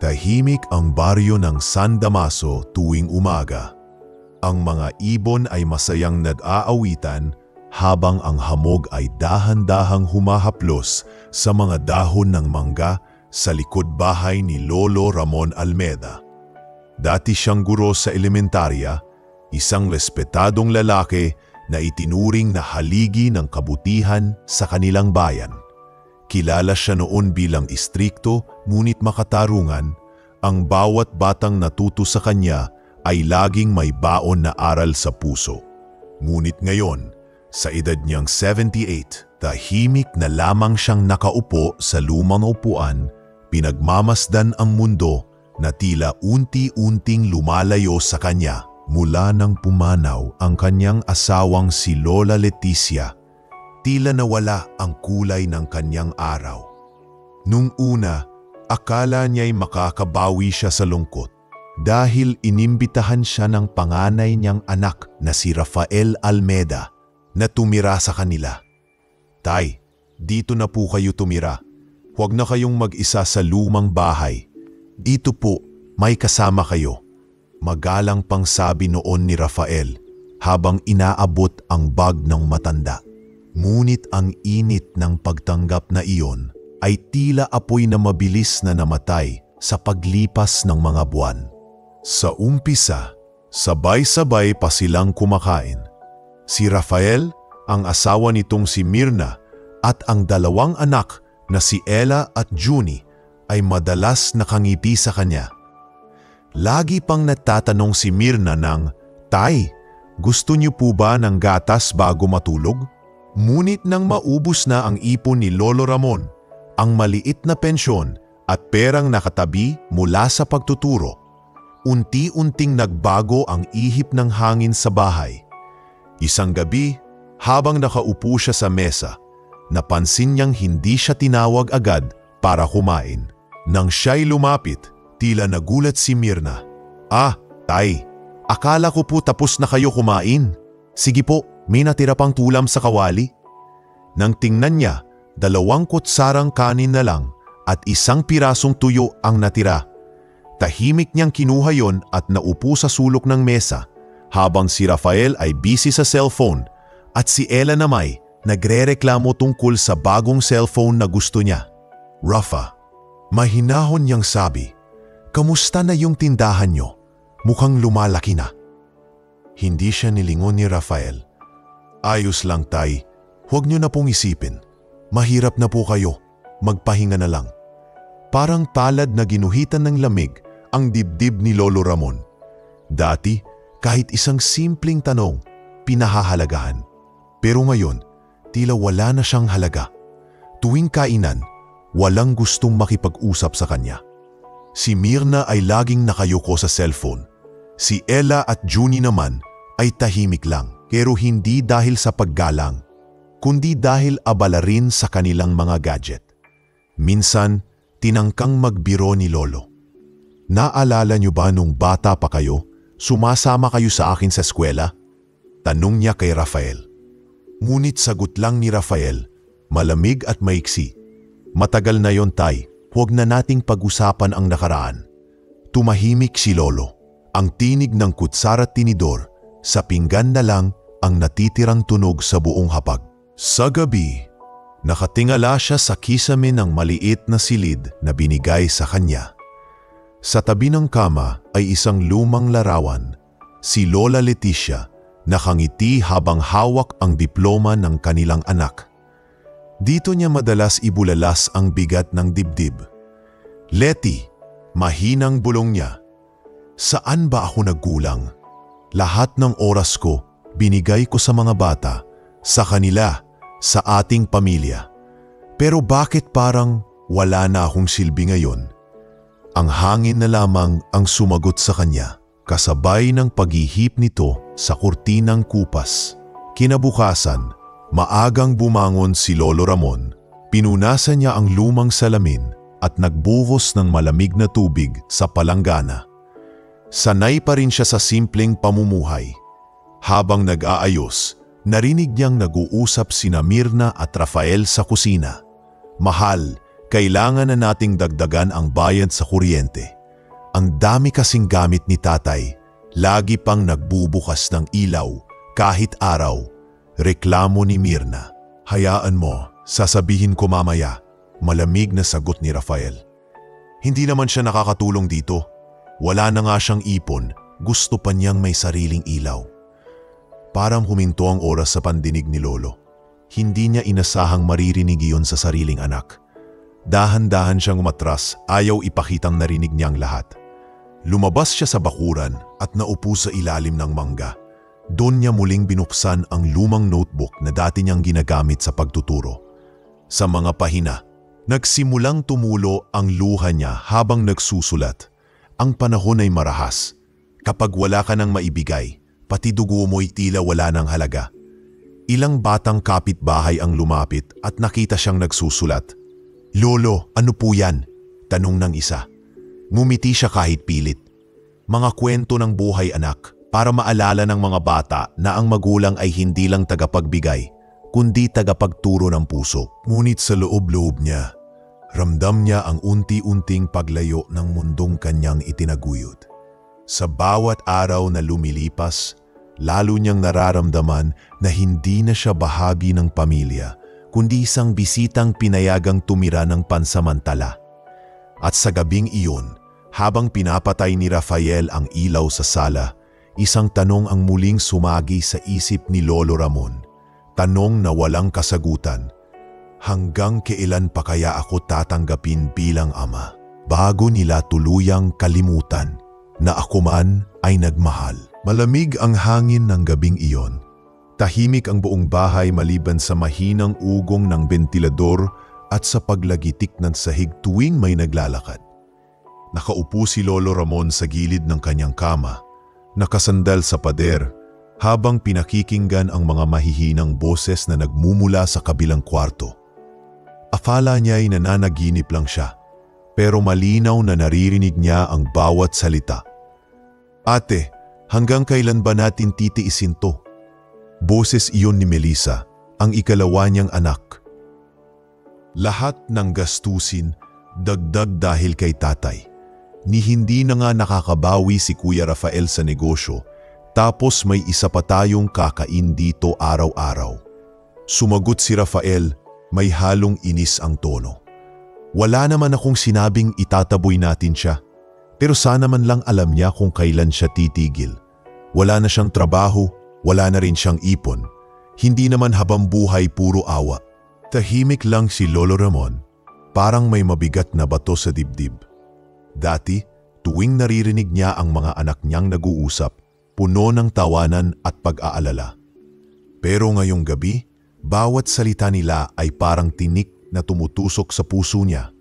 Tahimik ang baryo ng San Damaso tuwing umaga. Ang mga ibon ay masayang nag-aawitan habang ang hamog ay dahan-dahang humahaplos sa mga dahon ng mangga sa likod bahay ni Lolo Ramon Almeda. Dati siyang guro sa elementarya, isang respetadong lalaki na itinuring na haligi ng kabutihan sa kanilang bayan. Kilala siya noon bilang istrikto ngunit makatarungan. Ang bawat batang natuto sa kanya ay laging may baon na aral sa puso. Ngunit ngayon, sa edad niyang 78, tahimik na lamang siyang nakaupo sa lumang upuan, pinagmamasdan ang mundo na tila unti-unting lumalayo sa kanya mula nang pumanaw ang kanyang asawang si Lola Leticia. Tila nawala ang kulay ng kanyang araw. Nung una, akala niya'y makakabawi siya sa lungkot dahil inimbitahan siya ng panganay niyang anak na si Rafael Almeda na tumira sa kanila. "Tay, dito na po kayo tumira. Huwag na kayong mag-isa sa lumang bahay. Dito po, may kasama kayo." Magalang pang sabi noon ni Rafael habang inaabot ang bag ng matanda. Ngunit ang init ng pagtanggap na iyon ay tila apoy na mabilis na namatay sa paglipas ng mga buwan. Sa umpisa, sabay-sabay pa silang kumakain. Si Rafael, ang asawa nitong si Mirna, at ang dalawang anak na si Ella at Junie ay madalas nakangiti sa kanya. Lagi pang nagtatanong si Mirna ng, "Tay, gusto niyo po ba ng gatas bago matulog?" Ngunit nang maubos na ang ipon ni Lolo Ramon, ang maliit na pensyon at perang nakatabi mula sa pagtuturo, unti-unting nagbago ang ihip ng hangin sa bahay. Isang gabi, habang nakaupo siya sa mesa, napansin niyang hindi siya tinawag agad para kumain. Nang siya'y lumapit, tila nagulat si Mirna. "Ah, tay, akala ko po tapos na kayo kumain. Sige po, may natira pang tulam sa kawali." Nang tingnan niya, 2 kutsarang kanin na lang at 1 pirasong tuyo ang natira. Tahimik niyang kinuha yon at naupo sa sulok ng mesa habang si Rafael ay busy sa cellphone at si Ella namay nagrereklamo tungkol sa bagong cellphone na gusto niya. "Rafa," mahinahon niyang sabi, "kamusta na yung tindahan niyo? Mukhang lumalaki na." Hindi siya nilingon ni Rafael. "Ayos lang, tay. Huwag niyo na pong isipin. Mahirap na po kayo. Magpahinga na lang." Parang palad na ginuhitan ng lamig ang dibdib ni Lolo Ramon. Dati, kahit isang simpleng tanong, pinahahalagahan. Pero ngayon, tila wala na siyang halaga. Tuwing kainan, walang gustong makipag-usap sa kanya. Si Mirna ay laging nakayuko sa cellphone. Si Ella at Junie naman ay tahimik lang, pero hindi dahil sa paggalang, kundi dahil abala rin sa kanilang mga gadget. Minsan, tinangkang magbiro ni Lolo. "Naalala niyo ba nung bata pa kayo, sumasama kayo sa akin sa eskwela?" Tanong niya kay Rafael. Ngunit sagot lang ni Rafael, malamig at maiksi. "Matagal na yon, tay. Huwag na nating pag-usapan ang nakaraan." Tumahimik si Lolo. Ang tinig ng kutsara at tinidor, sa pinggan na lang ang natitirang tunog sa buong hapag. Sa gabi, nakatingala siya sa kisame ng maliit na silid na binigay sa kanya. Sa tabi ng kama ay isang lumang larawan, si Lola Leticia, nakangiti habang hawak ang diploma ng kanilang anak. Dito niya madalas ibulalas ang bigat ng dibdib. "Leti," mahinang bulong niya, "saan ba ako nagkulang? Lahat ng oras ko, binigay ko sa mga bata, sa kanila, sa ating pamilya. Pero bakit parang wala na akong silbi ngayon?" Ang hangin na lamang ang sumagot sa kanya, kasabay ng paghihip nito sa kurtinang kupas. Kinabukasan, maagang bumangon si Lolo Ramon. Pinunasan niya ang lumang salamin at nagbuhos ng malamig na tubig sa palanggana. Sanay pa rin siya sa simpleng pamumuhay. Habang nag-aayos, narinig niyang nag-uusap sina Mirna at Rafael sa kusina. "Mahal, kailangan na nating dagdagan ang bayad sa kuryente. Ang dami kasing gamit ni tatay, lagi pang nagbubukas ng ilaw kahit araw. Reklamo ni Mirna. Hayaan mo, sasabihin ko mamaya, malamig na sagot ni Rafael. Hindi naman siya nakakatulong dito. Wala na nga siyang ipon, gusto pa niyang may sariling ilaw. Parang huminto ang oras sa pandinig ni Lolo. Hindi niya inasahang maririnig iyon sa sariling anak. Dahan-dahan siyang umatras, ayaw ipakitang narinig niyang lahat. Lumabas siya sa bakuran at naupo sa ilalim ng mangga. Doon niya muling binuksan ang lumang notebook na dati niyang ginagamit sa pagtuturo. Sa mga pahina, nagsimulang tumulo ang luha niya habang nagsusulat. Ang panahon ay marahas. Kapag wala ka nang maibigay, pati dugo mo'y tila wala ng halaga. Ilang batang kapitbahay ang lumapit at nakita siyang nagsusulat. "Lolo, ano po yan?" tanong ng isa. Ngumiti siya kahit pilit. "Mga kwento ng buhay anak, para maalala ng mga bata na ang magulang ay hindi lang tagapagbigay, kundi tagapagturo ng puso." Ngunit sa loob-loob niya, ramdam niya ang unti-unting paglayo ng mundong kanyang itinaguyod. Sa bawat araw na lumilipas, lalo niyang nararamdaman na hindi na siya bahagi ng pamilya, kundi isang bisitang pinayagang tumira ng pansamantala. At sa gabing iyon, habang pinapatay ni Rafael ang ilaw sa sala, isang tanong ang muling sumagi sa isip ni Lolo Ramon. Tanong na walang kasagutan. Hanggang kailan pa kaya ako tatanggapin bilang ama, bago nila tuluyang kalimutan na ako man ay nagmahal? Malamig ang hangin ng gabing iyon. Tahimik ang buong bahay maliban sa mahinang ugong ng bentilador at sa paglagitik ng sahig tuwing may naglalakad. Nakaupo si Lolo Ramon sa gilid ng kanyang kama, nakasandal sa pader, habang pinakikinggan ang mga mahihinang boses na nagmumula sa kabilang kwarto. Akala niya ay nananaginip lang siya, pero malinaw na naririnig niya ang bawat salita. "Ate, hanggang kailan ba natin titiisin to?" Boses iyon ni Melissa, ang ikalawa niyang anak. Lahat ng gastusin, dagdag dahil kay tatay. Ni hindi na nga nakakabawi si Kuya Rafael sa negosyo, tapos may isa pa tayong kakain dito araw-araw. Sumagot si Rafael, may halong inis ang tono. "Wala naman akong sinabing itataboy natin siya. Pero sana man lang alam niya kung kailan siya titigil. Wala na siyang trabaho, wala na rin siyang ipon. Hindi naman habang buhay puro awa." Tahimik lang si Lolo Ramon, parang may mabigat na bato sa dibdib. Dati, tuwing naririnig niya ang mga anak niyang nag-uusap, puno ng tawanan at pag-aalala. Pero ngayong gabi, bawat salita nila ay parang tinik na tumutusok sa puso niya.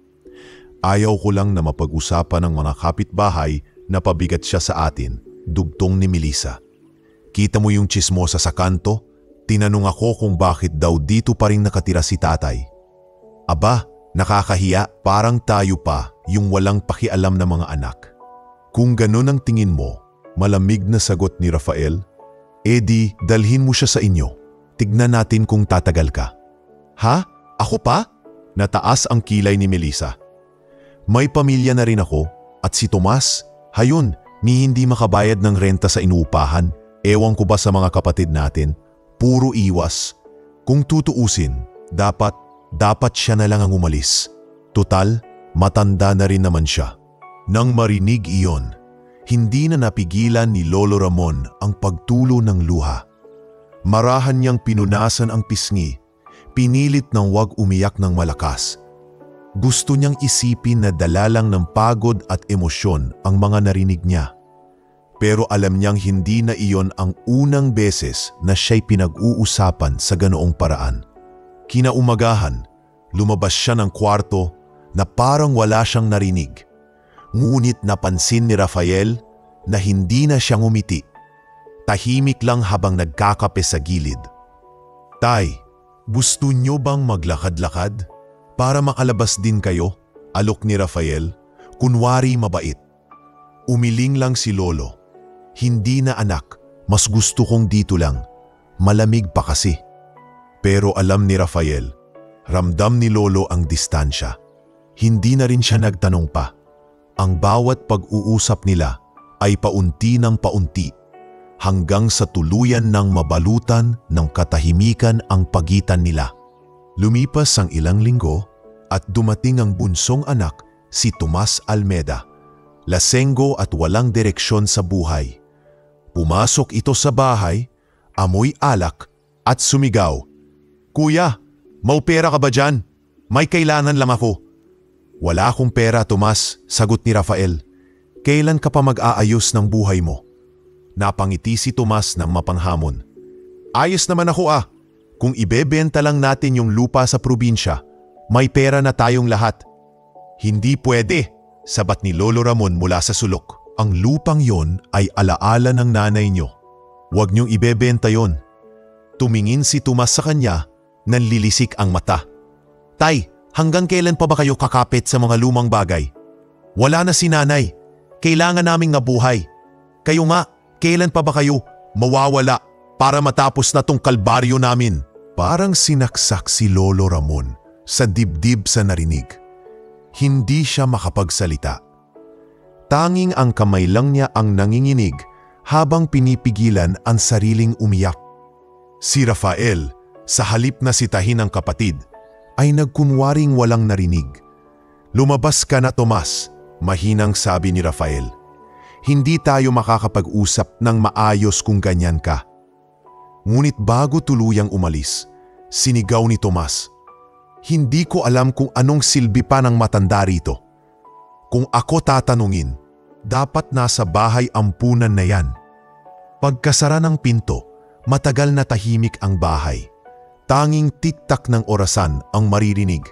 "Ayaw ko lang na mapag-usapan ng mga kapitbahay na pabigat siya sa atin," dugtong ni Melissa. "Kita mo yung tsismosa sa kanto? Tinanong ako kung bakit daw dito pa rin nakatira si tatay. Aba, nakakahiya, parang tayo pa yung walang pakialam na mga anak." "Kung ganun ang tingin mo," malamig na sagot ni Rafael, "edi dalhin mo siya sa inyo. Tignan natin kung tatagal ka." "Ha? Ako pa?" Nataas ang kilay ni Melissa. "May pamilya na rin ako at si Tomas, hayun, ni hindi makabayad ng renta sa inuupahan. Ewan ko ba sa mga kapatid natin, puro iwas. Kung tutuusin, dapat siya na lang ang umalis. Tutal, matanda na rin naman siya." Nang marinig iyon, hindi na napigilan ni Lolo Ramon ang pagtulo ng luha. Marahan niyang pinunasan ang pisngi, pinilit ng wag umiyak ng malakas. Gusto niyang isipin na dala lang ng pagod at emosyon ang mga narinig niya. Pero alam niyang hindi na iyon ang unang beses na siya'y pinag-uusapan sa ganoong paraan. Kinaumagahan, lumabas siya ng kwarto na parang wala siyang narinig. Ngunit napansin ni Rafael na hindi na siya ngumiti. Tahimik lang habang nagkakape sa gilid. "Tay, gusto niyo bang maglakad-lakad? Para makalabas din kayo?" Alok ni Rafael, kunwari mabait. Umiling lang si Lolo. "Hindi na anak, mas gusto kong dito lang. Malamig pa kasi." Pero alam ni Rafael, ramdam ni Lolo ang distansya. Hindi na rin siya nagtanong pa. Ang bawat pag-uusap nila ay paunti ng paunti hanggang sa tuluyan ng mabalutan ng katahimikan ang pagitan nila. Lumipas ang ilang linggo at dumating ang bunsong anak, si Tomas Almeda. Lasenggo at walang direksyon sa buhay. Pumasok ito sa bahay, amoy alak at sumigaw, "Kuya, mau pera ka ba dyan? May kailangan lang ako." "Wala akong pera, Tomas," sagot ni Rafael. "Kailan ka pa mag-aayos ng buhay mo?" Napangiti si Tomas ng mapanghamon. "Ayos naman ako ah. Kung ibebenta lang natin yung lupa sa probinsya, may pera na tayong lahat." "Hindi pwede," sabat ni Lolo Ramon mula sa sulok. "Ang lupang yon ay alaala ng nanay nyo. Huwag niyong ibebenta yon." Tumingin si Tomas sa kanya, nanlilisik ang mata. "Tay, hanggang kailan pa ba kayo kakapit sa mga lumang bagay? Wala na si nanay. Kailangan naming nabuhay. Kayo nga, kailan pa ba kayo mawawala para matapos na tong kalbaryo namin?" Parang sinaksak si Lolo Ramon sa dibdib sa narinig. Hindi siya makapagsalita. Tanging ang kamay lang niya ang nanginginig habang pinipigilan ang sariling umiyak. Si Rafael, sa halip na sitahin ang kapatid, ay nagkunwaring walang narinig. "Lumabas ka na, Tomas," mahinang sabi ni Rafael. "Hindi tayo makakapag-usap ng maayos kung ganyan ka." Ngunit bago tuluyang umalis, sinigaw ni Tomas, "Hindi ko alam kung anong silbi pa ng matanda rito. Kung ako tatanungin, dapat nasa bahay ampunan na yan." Pagkasara ng pinto, matagal na tahimik ang bahay. Tanging tiktak ng orasan ang maririnig.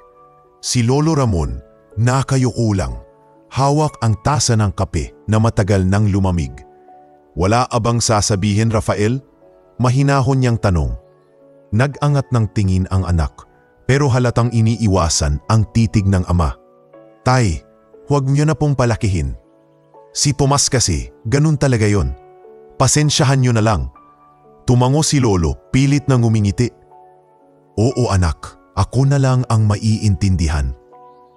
Si Lolo Ramon, nakayuko lang, hawak ang tasa ng kape na matagal nang lumamig. "Wala abang sasabihin, Rafael?" Mahinahon niyang tanong. Nag-angat ng tingin ang anak, pero halatang iniiwasan ang titig ng ama. "Tay, huwag niyo na pong palakihin. Si Tomas kasi, ganun talaga yon. Pasensyahan niyo na lang." Tumango si Lolo, pilit na ngumingiti. "Oo anak, ako na lang ang maiintindihan."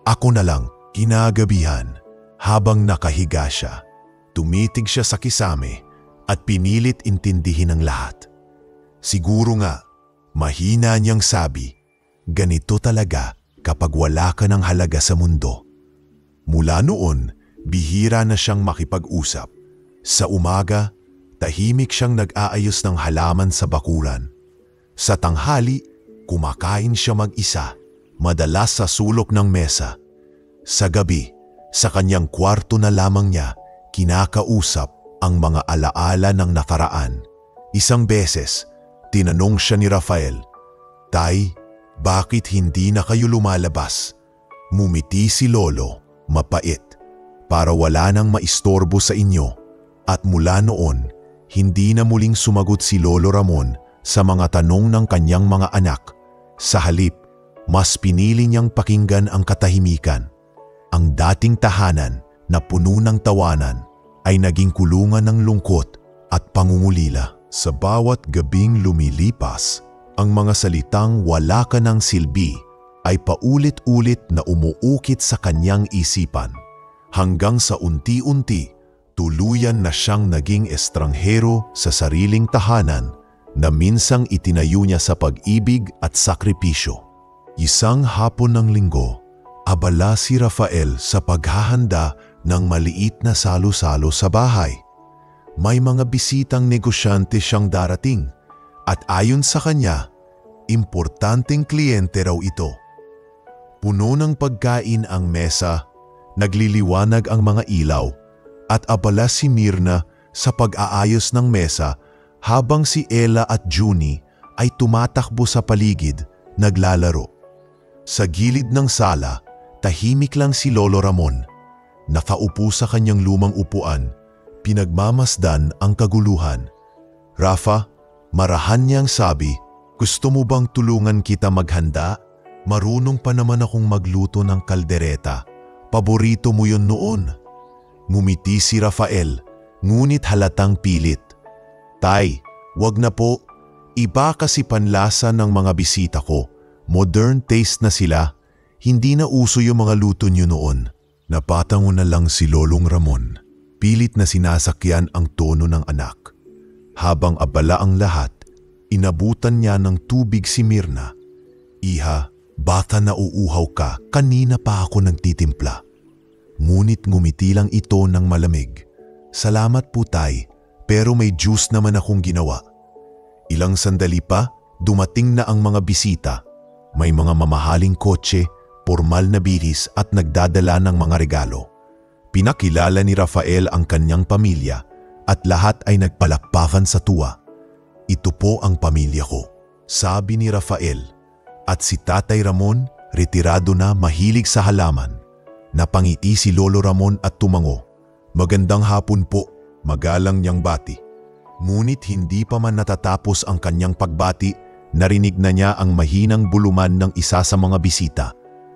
"Ako na lang," kinagabihan. Habang nakahiga siya, tumitig siya sa kisame at pinilit intindihin ang lahat. Siguro nga, mahina niyang sabi, ganito talaga kapag wala ka ng halaga sa mundo. Mula noon, bihira na siyang makipag-usap. Sa umaga, tahimik siyang nag-aayos ng halaman sa bakuran. Sa tanghali, kumakain siya mag-isa, madalas sa sulok ng mesa. Sa gabi, sa kanyang kwarto na lamang niya, kinakausap ang mga alaala ng nakaraan. Isang beses, tinanong siya ni Rafael, "Tay, bakit hindi na kayo lumalabas?" Mumiti si Lolo, mapait, para wala nang maistorbo sa inyo. At mula noon, hindi na muling sumagot si Lolo Ramon sa mga tanong ng kanyang mga anak. Sa halip, mas pinili niyang pakinggan ang katahimikan. Ang dating tahanan na puno ng tawanan ay naging kulungan ng lungkot at pangungulila. Sa bawat gabing lumilipas, ang mga salitang "wala ka ng silbi" ay paulit-ulit na umuukit sa kanyang isipan. Hanggang sa unti-unti, tuluyan na siyang naging estranghero sa sariling tahanan na minsang itinayo niya sa pag-ibig at sakripisyo. Isang hapon ng linggo, abala si Rafael sa paghahanda ng maliit na salo-salo sa bahay. May mga bisitang negosyante siyang darating at ayon sa kanya, importanteng kliyente raw ito. Puno ng pagkain ang mesa, nagliliwanag ang mga ilaw at abala si Mirna sa pag-aayos ng mesa habang si Ella at Junie ay tumatakbo sa paligid, naglalaro. Sa gilid ng sala, tahimik lang si Lolo Ramon. Nakaupo sa kanyang lumang upuan, pinagmamasdan ang kaguluhan. "Rafa," marahan niyang sabi, "gusto mo bang tulungan kita maghanda? Marunong pa naman akong magluto ng kaldereta. Paborito mo yun noon." Ngumiti si Rafael, ngunit halatang pilit. "Tay, wag na po. Iba kasi panlasa ng mga bisita ko. Modern taste na sila. Hindi na uso yung mga luto niyo noon. Napatango na lang si Lolong Ramon. Pilit na sinasakyan ang tono ng anak. Habang abala ang lahat, inabutan niya ng tubig si Mirna. Iha, bata na uuhaw ka, kanina pa ako nagtitimpla. Ngunit ngumiti lang ito ng malamig. Salamat po tay, pero may juice naman akong ginawa. Ilang sandali pa, dumating na ang mga bisita. May mga mamahaling kotse, pormal na bihis at nagdadala ng mga regalo. Pinakilala ni Rafael ang kanyang pamilya at lahat ay nagpalakpakan sa tuwa. Ito po ang pamilya ko, sabi ni Rafael. At si Tatay Ramon, retirado na, mahilig sa halaman. Napangiti si Lolo Ramon at tumango. Magandang hapon po, magalang niyang bati. Ngunit hindi pa man natatapos ang kanyang pagbati, narinig na niya ang mahinang buluman ng isa sa mga bisita.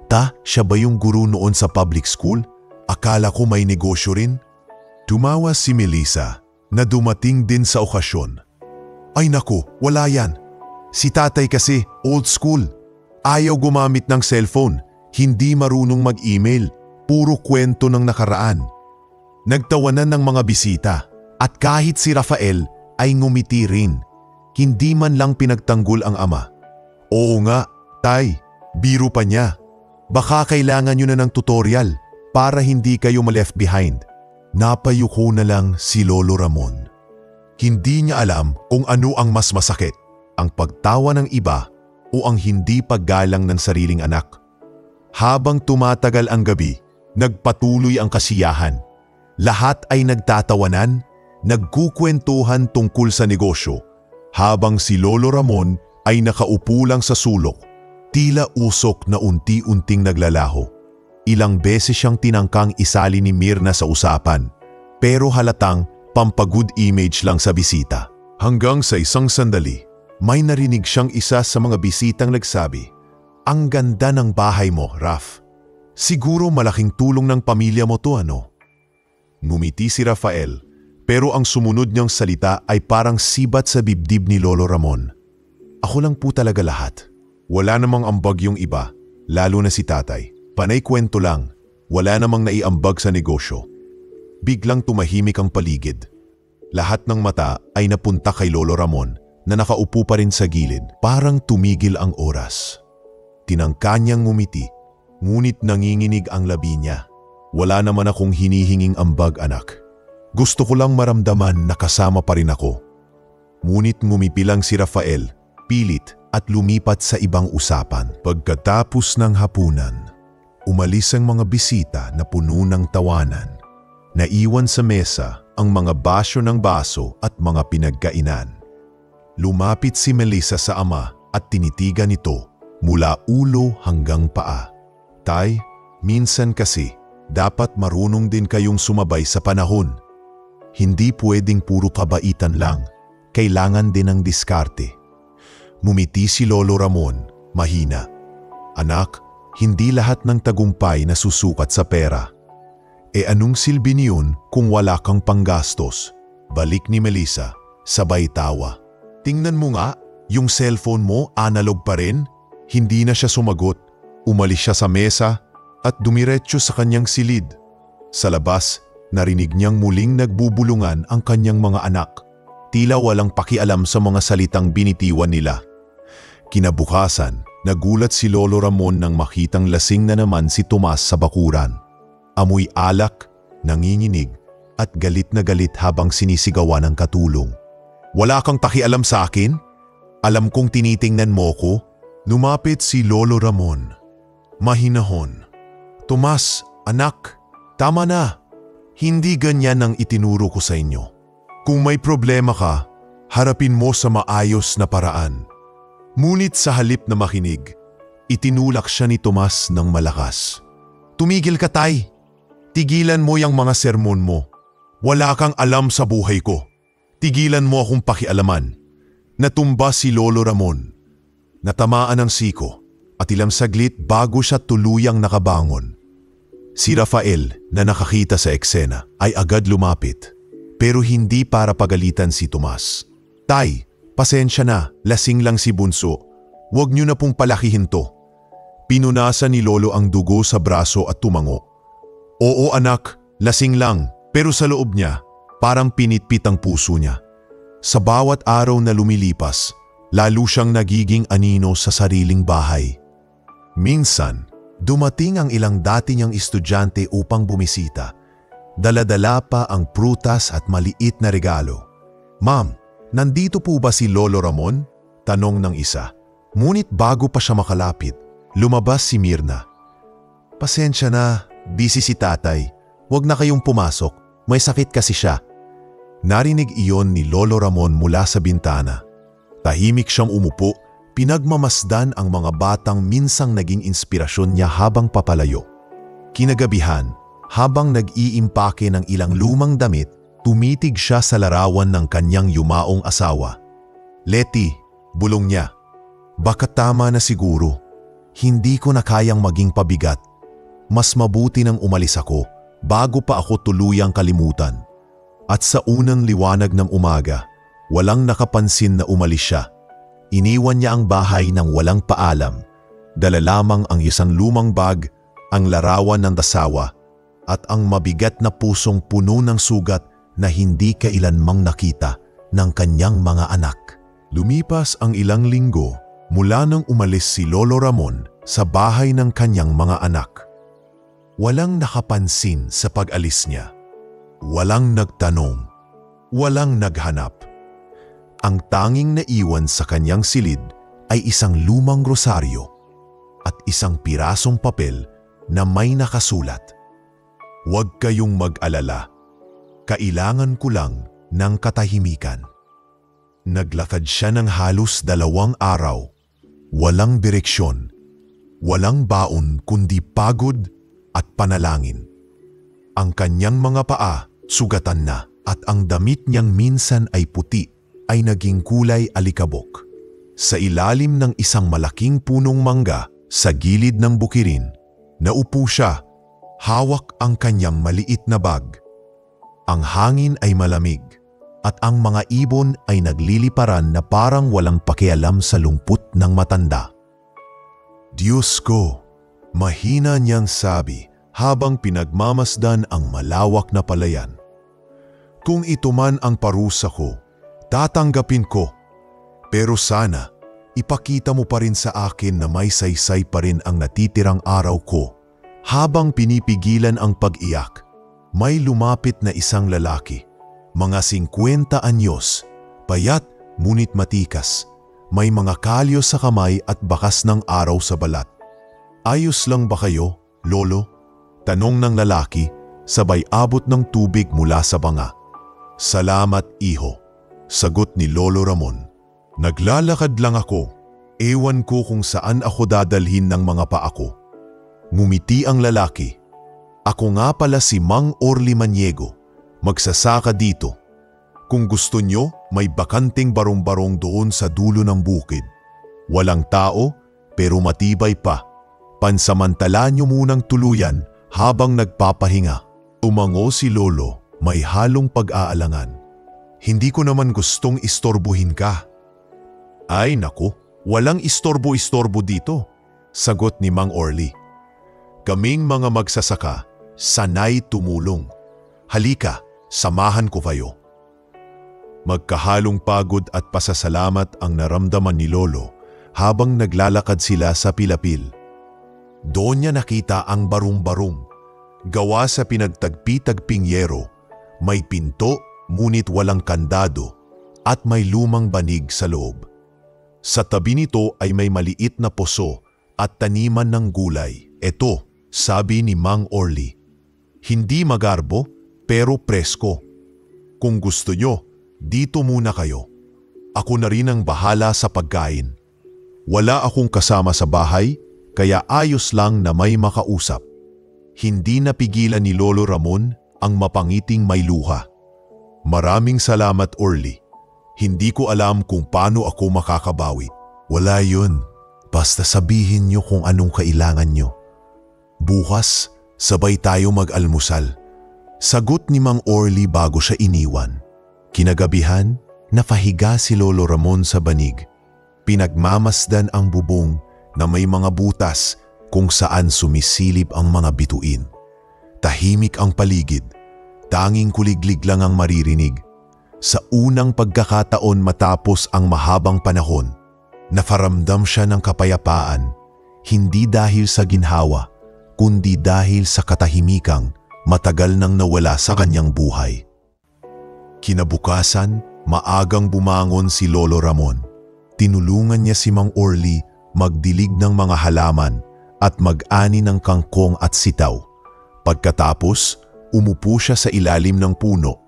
Ta, siya ba yung guro noon sa public school? Akala ko may negosyo rin. Tumawa si Melissa na dumating din sa okasyon. Ay naku, wala yan. Si tatay kasi old school. Ayaw gumamit ng cellphone, hindi marunong mag-email, puro kwento ng nakaraan. Nagtawanan ng mga bisita at kahit si Rafael ay ngumiti rin. Hindi man lang pinagtanggol ang ama. Oo nga, tay, biro pa niya. Baka kailangan nyo na ng tutorial para hindi kayo ma-left behind. Napayuko na lang si Lolo Ramon. Hindi niya alam kung ano ang mas masakit, ang pagtawa ng iba o ang hindi paggalang ng sariling anak. Habang tumatagal ang gabi, nagpatuloy ang kasiyahan. Lahat ay nagtatawanan, nagkukwentuhan tungkol sa negosyo, habang si Lolo Ramon ay nakaupo lang sa sulok, tila usok na unti-unting naglalaho. Ilang beses siyang tinangkang isali ni Mirna sa usapan, pero halatang pampagood image lang sa bisita. Hanggang sa isang sandali, may narinig siyang isa sa mga bisitang nagsabi, "Ang ganda ng bahay mo, Raf. Siguro malaking tulong ng pamilya mo to, ano?" Ngumiti si Rafael, pero ang sumunod niyang salita ay parang sibat sa dibdib ni Lolo Ramon. "Ako lang po talaga lahat. Wala namang ambag yung iba, lalo na si tatay. Panay kwento lang, wala namang naiambag sa negosyo." Biglang tumahimik ang paligid. Lahat ng mata ay napunta kay Lolo Ramon na nakaupo pa rin sa gilid, parang tumigil ang oras. Tinangka niyang ngumiti, ngunit nanginginig ang labi niya. "Wala naman akong hinihinging ambag, anak. Gusto ko lang maramdaman na kasama pa rin ako." Ngunit ngumipi lang si Rafael, pilit at lumipat sa ibang usapan. Pagkatapos ng hapunan, umalis ang mga bisita na puno ng tawanan. Naiwan sa mesa ang mga basyo ng baso at mga pinagkainan. Lumapit si Melissa sa ama at tinitigan ito mula ulo hanggang paa. "Tay, minsan kasi dapat marunong din kayong sumabay sa panahon. Hindi pwedeng puro kabaitan lang, kailangan din ng diskarte." Ngumiti si Lolo Ramon, mahina. "Anak, hindi lahat ng tagumpay na susukat sa pera. E anong silbi niyon kung wala kang panggastos?" Balik ni Melissa, sabay tawa. "Tingnan mo nga, yung cellphone mo analog pa rin." Hindi na siya sumagot. Umalis siya sa mesa at dumiretso sa kanyang silid. Sa labas, narinig niyang muling nagbubulungan ang kanyang mga anak. Tila walang pakialam sa mga salitang binitiwan nila. Kinabukasan, nagulat si Lolo Ramon nang makitang lasing na naman si Tomas sa bakuran. Amoy alak, nanginginig at galit na galit habang sinisigawan ng katulong. "Wala kang pakialam sa akin? Alam kong tinitingnan mo ko." Lumapit si Lolo Ramon. Mahinahon. "Tomas, anak, tama na. Hindi ganyan ang itinuro ko sa inyo. Kung may problema ka, harapin mo sa maayos na paraan." Ngunit sa halip na makinig, itinulak siya ni Tomas ng malakas. "Tumigil ka, tay. Tigilan mo yung mga sermon mo. Wala kang alam sa buhay ko. Tigilan mo akong pakialaman." Natumba si Lolo Ramon. Natamaan ng siko at ilang saglit bago siya tuluyang nakabangon. Si Rafael na nakakita sa eksena ay agad lumapit, pero hindi para pagalitan si Tomas. "Tay, pasensya na, lasing lang si Bunso. Huwag niyo na pong palakihin to." Pinunasan ni Lolo ang dugo sa braso at tumango. Oo anak, lasing lang, pero sa loob niya, parang pinitpit ang puso niya. Sa bawat araw na lumilipas, lalo siyang nagiging anino sa sariling bahay. Minsan, dumating ang ilang dati niyang estudyante upang bumisita. Dala-dala pa ang prutas at maliit na regalo. Ma'am, nandito po ba si Lolo Ramon? Tanong ng isa. Ngunit bago pa siya makalapit, lumabas si Mirna. Pasensya na, busy si tatay. Huwag na kayong pumasok, may sakit kasi siya. Narinig iyon ni Lolo Ramon mula sa bintana. Tahimik siyang umupo, pinagmamasdan ang mga batang minsang naging inspirasyon niya habang papalayo. Kinagabihan, habang nag-iimpake ng ilang lumang damit, tumitig siya sa larawan ng kanyang yumaong asawa. Letty, bulong niya. Baka tama na siguro. Hindi ko na kayang maging pabigat. Mas mabuti nang umalis ako bago pa ako tuluyang kalimutan. At sa unang liwanag ng umaga, walang nakapansin na umalis siya. Iniwan niya ang bahay ng walang paalam. Dala lamang ang isang lumang bag, ang larawan ng asawa, at ang mabigat na pusong puno ng sugat na hindi kailanmang nakita ng kanyang mga anak. Lumipas ang ilang linggo mula nang umalis si Lolo Ramon sa bahay ng kanyang mga anak. Walang nakapansin sa pag-alis niya. Walang nagtanong. Walang naghanap. Ang tanging naiwan sa kanyang silid ay isang lumang rosaryo at isang pirasong papel na may nakasulat. Huwag kayong mag-alala. Kailangan ko lang ng katahimikan. Naglakad siya ng halos 2 araw. Walang direksyon. Walang baon kundi pagod at panalangin. Ang kanyang mga paa sugatan na at ang damit niyang minsan ay puti ay naging kulay alikabok. Sa ilalim ng isang malaking punong mangga sa gilid ng bukirin, naupo siya, hawak ang kanyang maliit na bag. Ang hangin ay malamig at ang mga ibon ay nagliliparan na parang walang pakialam sa lungpot ng matanda. Diyos ko, mahina niyang sabi habang pinagmamasdan ang malawak na palayan. Kung ito man ang parusa ko, tatanggapin ko. Pero sana, ipakita mo pa rin sa akin na may saysay pa rin ang natitirang araw ko. Habang pinipigilan ang pag-iyak, may lumapit na isang lalaki. Mga 50 anyos, payat ngunit matikas. May mga kalyo sa kamay at bakas ng araw sa balat. Ayos lang ba kayo, Lolo? Tanong ng lalaki, sabay abot ng tubig mula sa banga. Salamat, iho. Sagot ni Lolo Ramon. Naglalakad lang ako. Ewan ko kung saan ako dadalhin ng mga paa ko. Ngumiti ang lalaki. Ako nga pala si Mang Orly Maniego. Magsasaka dito. Kung gusto nyo, may bakanting barong-barong doon sa dulo ng bukid. Walang tao, pero matibay pa. Pansamantala nyo munang tuluyan habang nagpapahinga. Tumango si Lolo, may halong pag-aalangan. Hindi ko naman gustong istorbohin ka. Ay naku, walang istorbo-istorbo dito, sagot ni Mang Orly. Kaming mga magsasaka, sanay tumulong. Halika, samahan ko kayo. Magkahalong pagod at pasasalamat ang naramdaman ni Lolo habang naglalakad sila sa pilapil. Doon niya nakita ang barong-barong. Gawa sa pinagtagpi-tagping yero, may pinto ngunit walang kandado at may lumang banig sa loob. Sa tabi nito ay may maliit na poso at taniman ng gulay. Ito, sabi ni Mang Orly. Hindi magarbo pero presko. Kung gusto nyo, dito muna kayo. Ako na rin ang bahala sa pagkain. Wala akong kasama sa bahay, kaya ayos lang na may makausap. Hindi napigilan ni Lolo Ramon ang mapangiting may luha. Maraming salamat, Orly. Hindi ko alam kung paano ako makakabawi. Wala yun. Basta sabihin nyo kung anong kailangan nyo. Bukas, sabay tayo mag-almusal. Sagot ni Mang Orly bago siya iniwan. Kinagabihan, napahiga si Lolo Ramon sa banig. Pinagmamasdan ang bubong na may mga butas kung saan sumisilip ang mga bituin. Tahimik ang paligid, tanging kuliglig lang ang maririnig. Sa unang pagkakataon matapos ang mahabang panahon, naparamdam siya ng kapayapaan, hindi dahil sa ginhawa, kundi dahil sa katahimikang matagal nang nawala sa kanyang buhay. Kinabukasan, maagang bumangon si Lolo Ramon. Tinulungan niya si Mang Orly magdilig ng mga halaman at mag-ani ng kangkong at sitaw. Pagkatapos, umupo siya sa ilalim ng puno.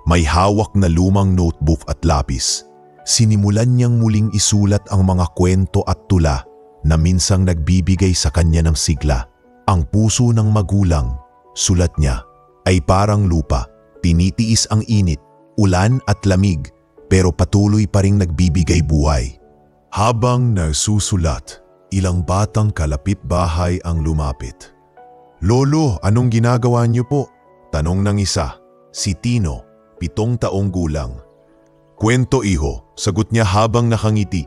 May hawak na lumang notebook at lapis. Sinimulan niyang muling isulat ang mga kwento at tula na minsang nagbibigay sa kanya ng sigla. Ang puso ng magulang, sulat niya, ay parang lupa. Tinitiis ang init, ulan at lamig, pero patuloy pa ring nagbibigay buhay. Habang nagsusulat, ilang batang kalapit bahay ang lumapit. "Lolo, anong ginagawa niyo po?" Tanong ng isa, si Tino, 7 taong gulang. "Kwento, iho," sagot niya habang nakangiti.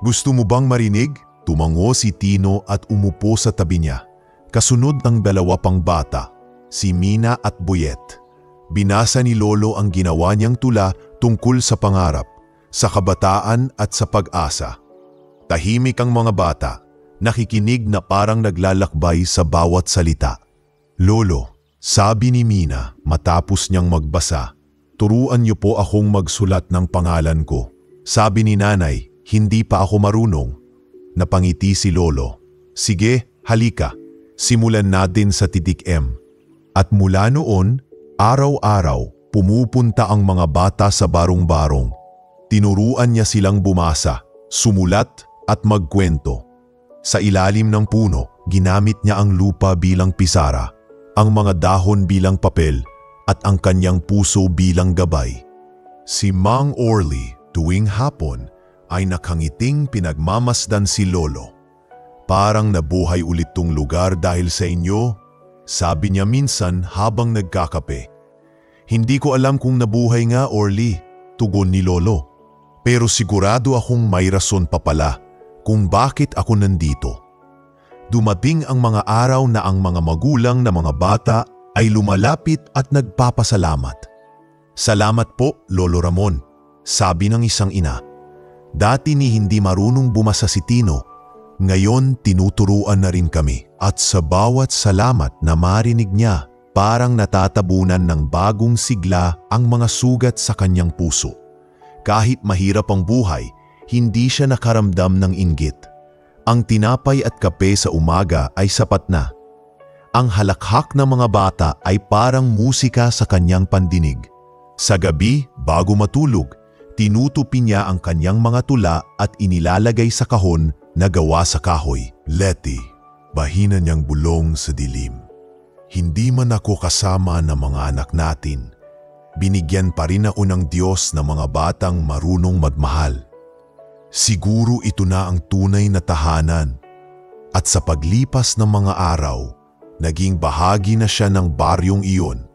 "Gusto mo bang marinig?" Tumango si Tino at umupo sa tabi niya. Kasunod ng 2 pang bata, si Mina at Boyet. Binasa ni Lolo ang ginawa niyang tula tungkol sa pangarap, sa kabataan at sa pag-asa. Tahimik ang mga bata, nakikinig na parang naglalakbay sa bawat salita. "Lolo," sabi ni Mina matapos niyang magbasa, "turuan niyo po akong magsulat ng pangalan ko." Sabi ni Nanay, "Hindi pa ako marunong." Napangiti si Lolo. "Sige, halika. Simulan natin sa titik M." At mula noon, araw-araw, pumupunta ang mga bata sa barong-barong. Tinuruan niya silang bumasa, sumulat at magkwento. Sa ilalim ng puno, ginamit niya ang lupa bilang pisara, ang mga dahon bilang papel, at ang kanyang puso bilang gabay. Si Mang Orly, tuwing hapon, ay nakangiting pinagmamasdan si Lolo. "Parang nabuhay ulit tong lugar dahil sa inyo," sabi niya minsan habang nagkakape. "Hindi ko alam kung nabuhay nga, Orly," tugon ni Lolo. "Pero sigurado akong may rason pa pala kung bakit ako nandito." Dumating ang mga araw na ang mga magulang na mga bata ay lumalapit at nagpapasalamat. "Salamat po, Lolo Ramon," sabi ng isang ina. Dati ni hindi marunong bumasa si Tino, ngayon tinuturuan na rin kami. At sa bawat salamat na marinig niya, parang natatabunan ng bagong sigla ang mga sugat sa kanyang puso. Kahit mahirap ang buhay, hindi siya nakaramdam ng inggit. Ang tinapay at kape sa umaga ay sapat na. Ang halakhak ng mga bata ay parang musika sa kanyang pandinig. Sa gabi, bago matulog, tinutupi niya ang kanyang mga tula at inilalagay sa kahon na gawa sa kahoy. "Letty," bahina niyang bulong sa dilim. "Hindi man ako kasama ng mga anak natin, binigyan pa rin ako ng Diyos ng mga batang marunong magmahal. Siguro ito na ang tunay na tahanan." At sa paglipas ng mga araw, naging bahagi na siya ng baryong iyon,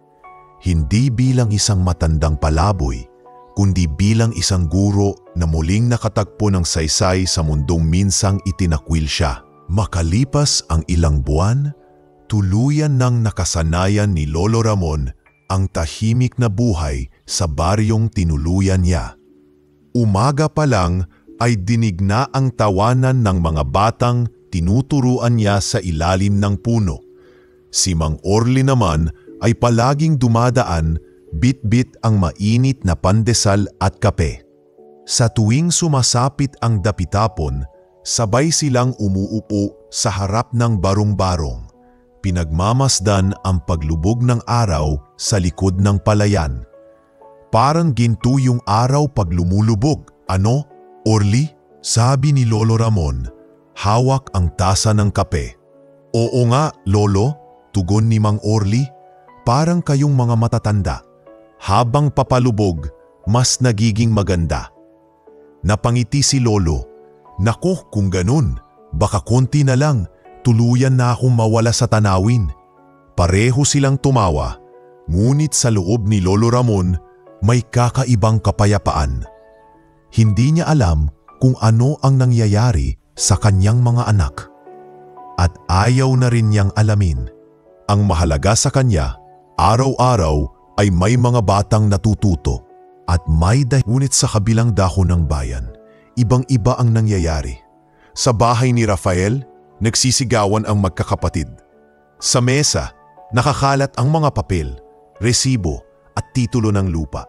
hindi bilang isang matandang palaboy, kundi bilang isang guro na muling nakatagpo ng saysay sa mundong minsang itinakwil siya. Makalipas ang ilang buwan, tuluyan nang nakasanayan ni Lolo Ramon ang tahimik na buhay sa baryong tinuluyan niya. Umaga pa lang ay dinig na ang tawanan ng mga batang tinuturuan niya sa ilalim ng puno. Si Mang Orly naman ay palaging dumadaan, bit-bit ang mainit na pandesal at kape. Sa tuwing sumasapit ang dapitapon, sabay silang umuupo sa harap ng barong-barong. Pinagmamasdan ang paglubog ng araw sa likod ng palayan. "Parang ginto yung araw pag lumulubog, ano, Orly?" sabi ni Lolo Ramon. Hawak ang tasa ng kape. "Oo nga, Lolo," tugon ni Mang Orly. "Parang kayong mga matatanda. Habang papalubog, mas nagiging maganda." Napangiti si Lolo. "Nako, kung ganun, baka konti na lang, tuluyan na akong mawala sa tanawin." Pareho silang tumawa, ngunit sa loob ni Lolo Ramon may kakaibang kapayapaan. Hindi niya alam kung ano ang nangyayari sa kanyang mga anak. at ayaw na rin niyang alamin. Ang mahalaga sa kanya, araw-araw ay may mga batang natututo at may ngunit sa kabilang dahon ng bayan, ibang-iba ang nangyayari. Sa bahay ni Rafael, nagsisigawan ang magkakapatid. Sa mesa, nakakalat ang mga papel, resibo at titulo ng lupa.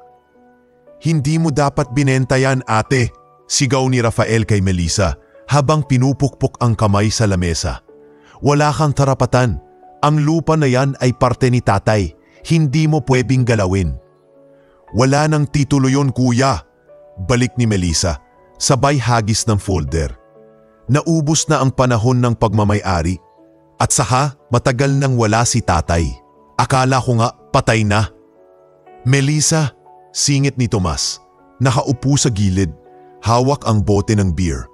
"Hindi mo dapat binenta yan, ate," sigaw ni Rafael kay Melissa habang pinupukpok ang kamay sa lamesa. "Wala kang karapatan. Ang lupa na yan ay parte ni tatay. Hindi mo pwedeng galawin." "Wala nang titulo yon, kuya," balik ni Melissa, sabay hagis ng folder. Naubos na ang panahon ng pagmamay-ari at saka matagal nang wala si tatay. Akala ko nga patay na. "Melissa," singit ni Tomas, nakaupo sa gilid, hawak ang bote ng beer.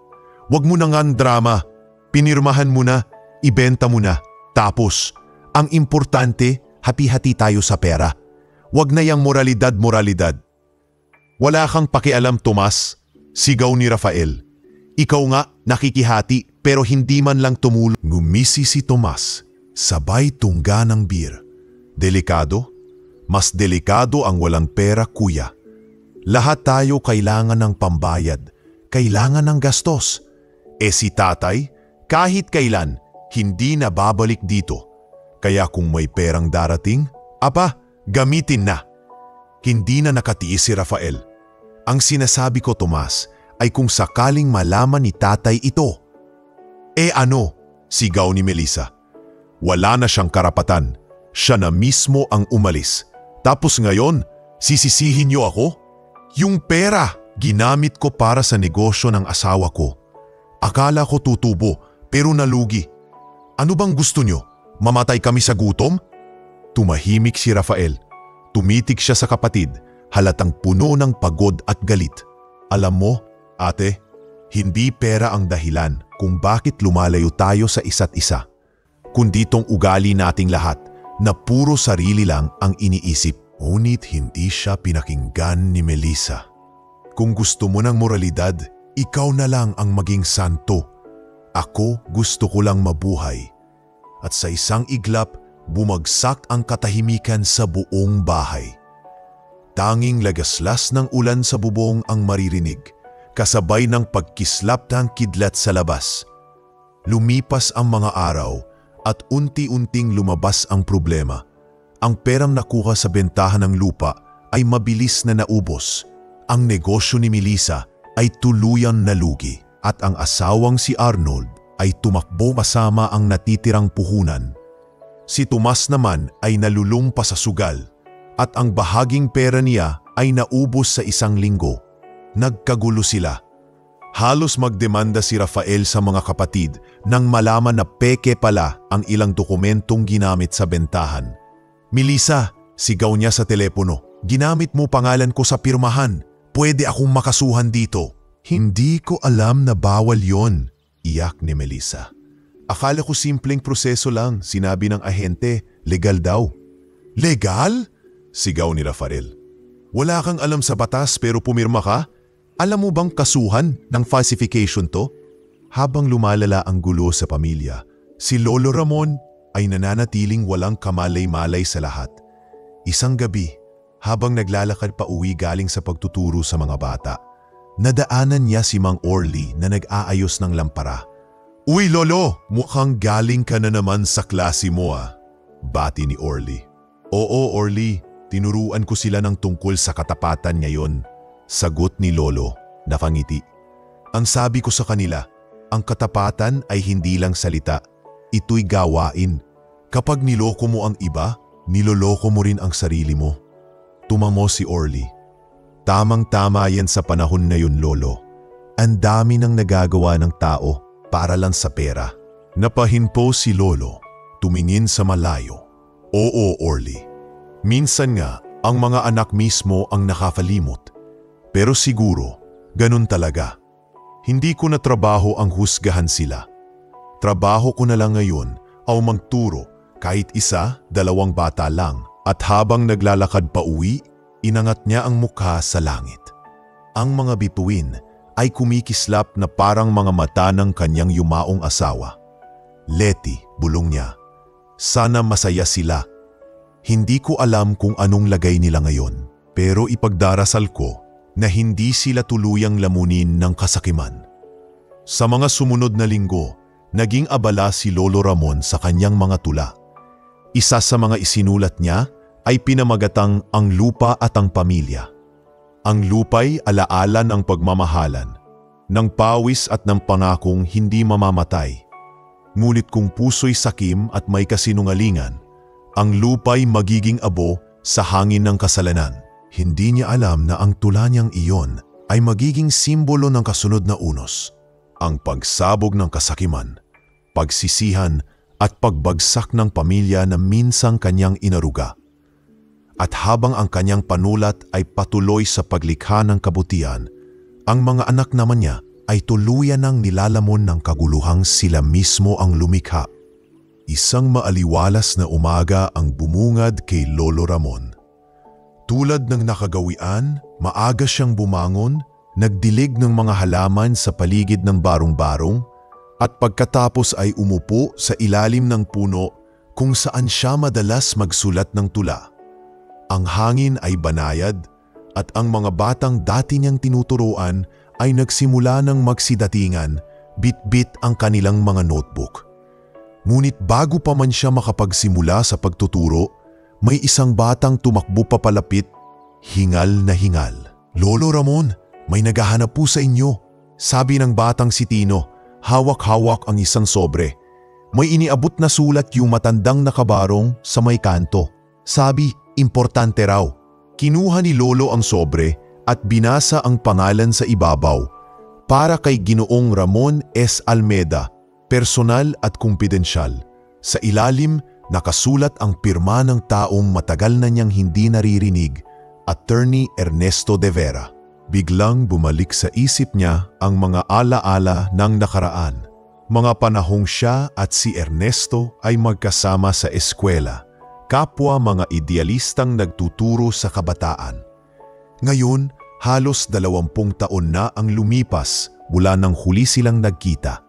"Wag mo na ngang drama. Pinirmahan mo na, ibenta mo na. Tapos, ang importante, hati-hati tayo sa pera. Wag na yang moralidad." "Wala kang pakialam, Tomas," sigaw ni Rafael. "Ikaw nga nakikihati pero hindi man lang tumulong." Ngumisi si Tomas, sabay tungga ng beer. "Delikado? Mas delikado ang walang pera, kuya. Lahat tayo kailangan ng pambayad, kailangan ng gastos. Si tatay, kahit kailan, hindi na babalik dito. Kaya kung may perang darating, gamitin na." Hindi na nakatiis si Rafael. "Ang sinasabi ko, Tomas, ay kung sakaling malaman ni tatay ito." Ano?" sigaw ni Melissa. "Wala na siyang karapatan. Siya na mismo ang umalis. Tapos ngayon, sisisihin niyo ako? Yung pera, ginamit ko para sa negosyo ng asawa ko. Akala ko tutubo, pero nalugi. Ano bang gusto niyo? Mamatay kami sa gutom?" Tumahimik si Rafael. Tumitig siya sa kapatid, halatang puno ng pagod at galit. "Alam mo, ate, hindi pera ang dahilan kung bakit lumalayo tayo sa isa't isa, kundi tong ugali nating lahat na puro sarili lang ang iniisip." Ngunit hindi siya pinakinggan ni Melissa. "Kung gusto mo ng moralidad, ikaw na lang ang maging santo. Ako gusto ko lang mabuhay." At sa isang iglap, bumagsak ang katahimikan sa buong bahay. Tanging lagaslas ng ulan sa bubong ang maririnig, kasabay ng pagkislap ng kidlat sa labas. Lumipas ang mga araw at unti-unting lumabas ang problema. Ang perang nakuha sa bentahan ng lupa ay mabilis na naubos. Ang negosyo ni Melissa ay tuluyan nalugi at ang asawang si Arnold ay tumakbo kasama ang natitirang puhunan. Si Tomas naman ay nalulung pa sa sugal at ang bahaging pera niya ay naubos sa isang linggo. Nagkagulo sila. Halos magdemanda si Rafael sa mga kapatid nang malaman na peke pala ang ilang dokumentong ginamit sa bentahan. "Melissa," sigaw niya sa telepono, "ginamit mo pangalan ko sa pirmahan. Pwede akong makasuhan dito." "Hindi ko alam na bawal yon," iyak ni Melissa. "Akala ko simpleng proseso lang, sinabi ng ahente, legal daw." "Legal?" sigaw ni Rafael. "Wala kang alam sa batas pero pumirma ka? Alam mo bang kasuhan ng falsification to?" Habang lumalala ang gulo sa pamilya, si Lolo Ramon ay nananatiling walang kamalay-malay sa lahat. Isang gabi, habang naglalakad pa uwi galing sa pagtuturo sa mga bata, nadaanan niya si Mang Orly na nag-aayos ng lampara. "Uy Lolo, mukhang galing ka na naman sa klase mo bati ni Orly. "Oo Orly, tinuruan ko sila ng tungkol sa katapatan ngayon," sagot ni Lolo, nakangiti. "Ang sabi ko sa kanila, ang katapatan ay hindi lang salita, ito'y gawain. Kapag niloko mo ang iba, niloloko mo rin ang sarili mo." Tumango si Orly. "Tamang-tama yan sa panahon na yun, Lolo. Ang dami nang nagagawa ng tao para lang sa pera." Napahinpo si Lolo, tumingin sa malayo. "Oo, Orly. Minsan nga, ang mga anak mismo ang nakakalimot. Pero siguro, ganun talaga. Hindi ko na trabaho ang husgahan sila. Trabaho ko na lang ngayon ang magturo kahit isa, dalawang bata lang, at habang naglalakad pa uwi, inangat niya ang mukha sa langit. Ang mga bituin ay kumikislap na parang mga mata ng kanyang yumaong asawa. Letty, bulong niya. Sana masaya sila. Hindi ko alam kung anong lagay nila ngayon, pero ipagdarasal ko na hindi sila tuluyang lamunin ng kasakiman. Sa mga sumunod na linggo, naging abala si Lolo Ramon sa kanyang mga tula. Isa sa mga isinulat niya ay pinamagatang Ang Lupa at ang Pamilya. Ang lupa'y alaala ng pagmamahalan, ng pawis at ng pangakong hindi mamamatay. Ngunit kung puso'y sakim at may kasinungalingan, ang lupa'y magiging abo sa hangin ng kasalanan. Hindi niya alam na ang tula niyang iyon ay magiging simbolo ng kasunod na unos, ang pagsabog ng kasakiman, pagsisihan at pagbagsak ng pamilya na minsang kanyang inaruga. At habang ang kanyang panulat ay patuloy sa paglikha ng kabutihan, ang mga anak naman niya ay tuluyan ng nilalamon ng kaguluhang sila mismo ang lumikha. Isang maaliwalas na umaga ang bumungad kay Lolo Ramon. Tulad ng nakagawian, maaga siyang bumangon, nagdilig ng mga halaman sa paligid ng barong-barong, at pagkatapos ay umupo sa ilalim ng puno kung saan siya madalas magsulat ng tula. Ang hangin ay banayad at ang mga batang dati niyang tinuturuan ay nagsimula ng magsidatingan, bit-bit ang kanilang mga notebook. Ngunit bago pa man siya makapagsimula sa pagtuturo, may isang batang tumakbo papalapit, hingal na hingal. Lolo Ramon, may naghahanap po sa inyo, sabi ng batang si Tino, hawak-hawak ang isang sobre. May iniabot na sulat yung matandang nakabarong sa may kanto. Sabi, importante raw. Kinuha ni Lolo ang sobre at binasa ang pangalan sa ibabaw. Para kay Ginoong Ramon S. Almeda, personal at kumpidensyal. Sa ilalim, nakasulat ang pirma ng taong matagal na niyang hindi naririnig, Attorney Ernesto de Vera. Biglang bumalik sa isip niya ang mga alaala ng nakaraan. Mga panahong siya at si Ernesto ay magkasama sa eskwela, kapwa mga idealistang nagtuturo sa kabataan. Ngayon, halos 20 taon na ang lumipas mula nang huli silang nagkita.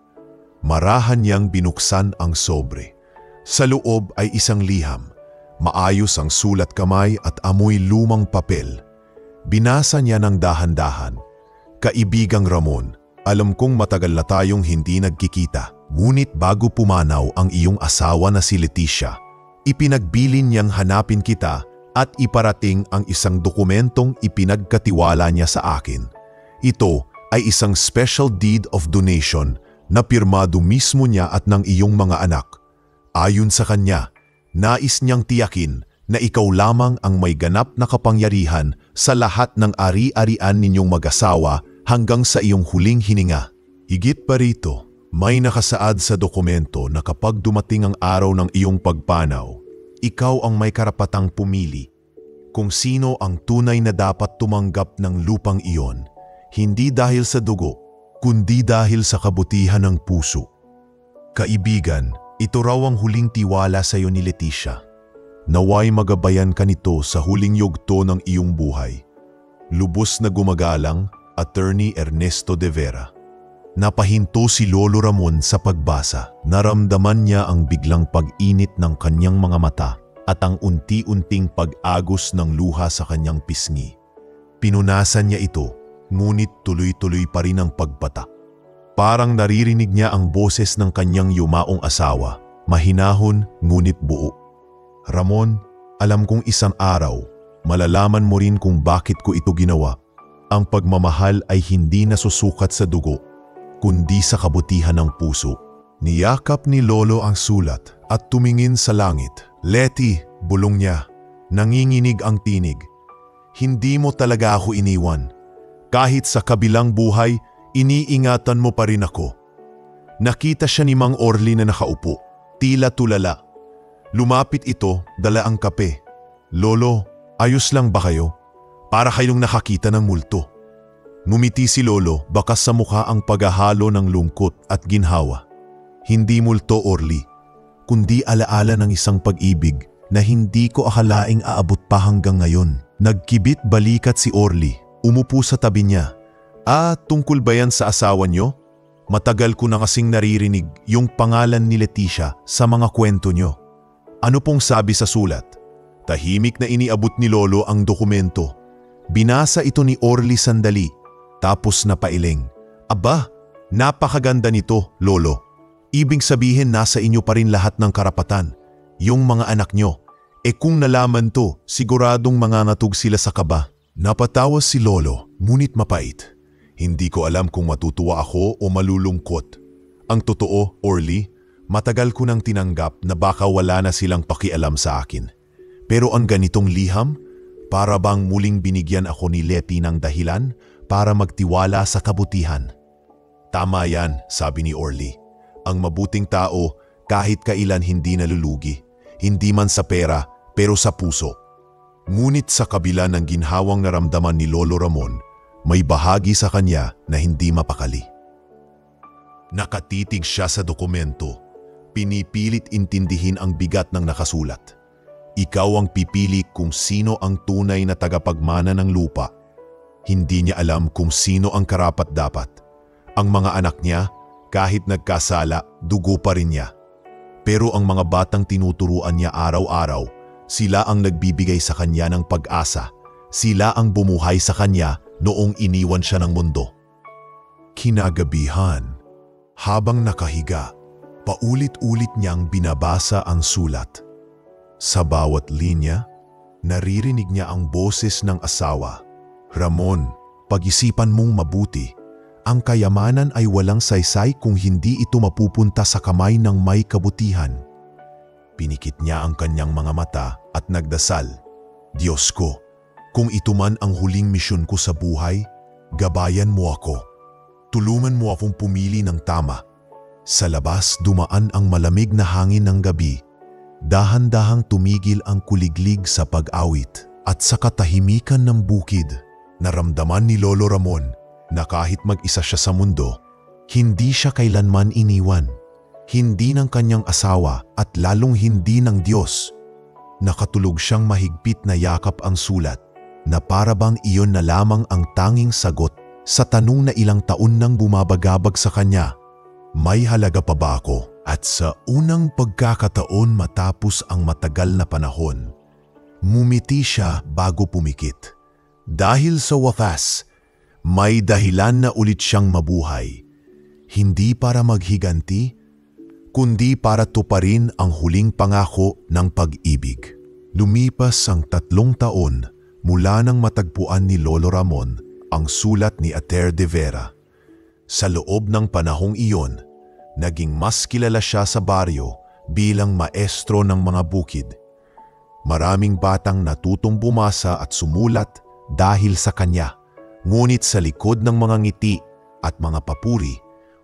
Marahan niyang binuksan ang sobre. Sa loob ay isang liham. Maayos ang sulat kamay at amoy lumang papel. Binasa niya ng dahan-dahan. Kaibigang Ramon, alam kong matagal na tayong hindi nagkikita. Ngunit bago pumanaw ang iyong asawa na si Leticia, ipinagbilin niyang hanapin kita at iparating ang isang dokumentong ipinagkatiwala niya sa akin. Ito ay isang special deed of donation na pirmado mismo niya at ng iyong mga anak. Ayon sa kanya, nais niyang tiyakin na ikaw lamang ang may ganap na kapangyarihan sa lahat ng ari-arian ninyong mag-asawa hanggang sa iyong huling hininga. Higit pa rito, may nakasaad sa dokumento na kapag dumating ang araw ng iyong pagpanaw, ikaw ang may karapatang pumili kung sino ang tunay na dapat tumanggap ng lupang iyon, hindi dahil sa dugo, kundi dahil sa kabutihan ng puso. Kaibigan, ito raw ang huling tiwala sa iyo ni Leticia. Naway magabayan ka nito sa huling yugto ng iyong buhay. Lubos na gumagalang, Attorney Ernesto de Vera. Napahinto si Lolo Ramon sa pagbasa. Naramdaman niya ang biglang pag-init ng kanyang mga mata at ang unti-unting pag-agos ng luha sa kanyang pisngi. Pinunasan niya ito, ngunit tuloy-tuloy pa rin ang pagbata. Parang naririnig niya ang boses ng kanyang yumaong asawa, mahinahon ngunit buo. Ramon, alam kong isang araw, malalaman mo rin kung bakit ko ito ginawa. Ang pagmamahal ay hindi nasusukat sa dugo, kundi sa kabutihan ng puso. Niyakap ni Lolo ang sulat at tumingin sa langit. Letty, bulong niya, nanginginig ang tinig. Hindi mo talaga ako iniwan. Kahit sa kabilang buhay, iniingatan mo pa rin ako. Nakita siya ni Mang Orly na nakaupo, tila tulala. Lumapit ito, dala ang kape. Lolo, ayos lang ba kayo? Para kayong nakakita ng multo. Ngumiti si Lolo, bakas sa mukha ang paghahalo ng lungkot at ginhawa. Hindi multo, Orly, kundi alaala ng isang pag-ibig na hindi ko akalaing aabot pa hanggang ngayon. Nagkibit balikat si Orly. Umupo sa tabi niya. Tungkol ba yan sa asawa niyo? Matagal ko na kasing naririnig yung pangalan ni Leticia sa mga kwento nyo. Ano pong sabi sa sulat? Tahimik na iniabot ni Lolo ang dokumento. Binasa ito ni Orly sandali, tapos napailing. Aba, napakaganda nito, Lolo. Ibig sabihin nasa inyo pa rin lahat ng karapatan, yung mga anak nyo. Kung nalaman to, siguradong mangangatog sila sa kaba. Napatawa si Lolo, ngunit mapait. Hindi ko alam kung matutuwa ako o malulungkot. Ang totoo, Orly, matagal ko nang tinanggap na baka wala na silang pakialam sa akin. Pero ang ganitong liham, para bang muling binigyan ako ni Leti ng dahilan para magtiwala sa kabutihan. Tama yan, sabi ni Orly. Ang mabuting tao kahit kailan hindi nalulugi, hindi man sa pera pero sa puso. Ngunit sa kabila ng ginhawang naramdaman ni Lolo Ramon, may bahagi sa kanya na hindi mapakali. Nakatitig siya sa dokumento, pinipilit intindihin ang bigat ng nakasulat. Ikaw ang pipili kung sino ang tunay na tagapagmana ng lupa. Hindi niya alam kung sino ang karapat-dapat. Ang mga anak niya, kahit nagkasala, dugo pa rin niya. Pero ang mga batang tinuturuan niya araw-araw, sila ang nagbibigay sa kanya ng pag-asa. Sila ang bumuhay sa kanya noong iniwan siya ng mundo. Kinagabihan, habang nakahiga, paulit-ulit niyang binabasa ang sulat. Sa bawat linya, naririnig niya ang boses ng asawa. Ramon, pag-isipan mong mabuti. Ang kayamanan ay walang saysay kung hindi ito mapupunta sa kamay ng may kabutihan. Pinikit niya ang kanyang mga mata at nagdasal. Diyos ko, kung ito man ang huling misyon ko sa buhay, gabayan mo ako. Tulungan mo akong pumili ng tama. Sa labas dumaan ang malamig na hangin ng gabi. Dahan-dahang tumigil ang kuliglig sa pag-awit at sa katahimikan ng bukid. Naramdaman ni Lolo Ramon na kahit mag-isa siya sa mundo, hindi siya kailanman iniwan. Hindi ng kanyang asawa at lalong hindi ng Diyos. Nakatulog siyang mahigpit na yakap ang sulat na para bang iyon na lamang ang tanging sagot sa tanong na ilang taon nang bumabagabag sa kanya. May halaga pa ba ako? At sa unang pagkakataon matapos ang matagal na panahon, ngumiti siya bago pumikit. Dahil sa wakas, may dahilan na ulit siyang mabuhay. Hindi para maghiganti, kundi para tuparin ang huling pangako ng pag-ibig. Lumipas ang 3 taon mula nang matagpuan ni Lolo Ramon ang sulat ni Ater de Vera. Sa loob ng panahong iyon, naging mas kilala siya sa baryo bilang maestro ng mga bukid. Maraming batang natutong bumasa at sumulat dahil sa kanya. Ngunit sa likod ng mga ngiti at mga papuri,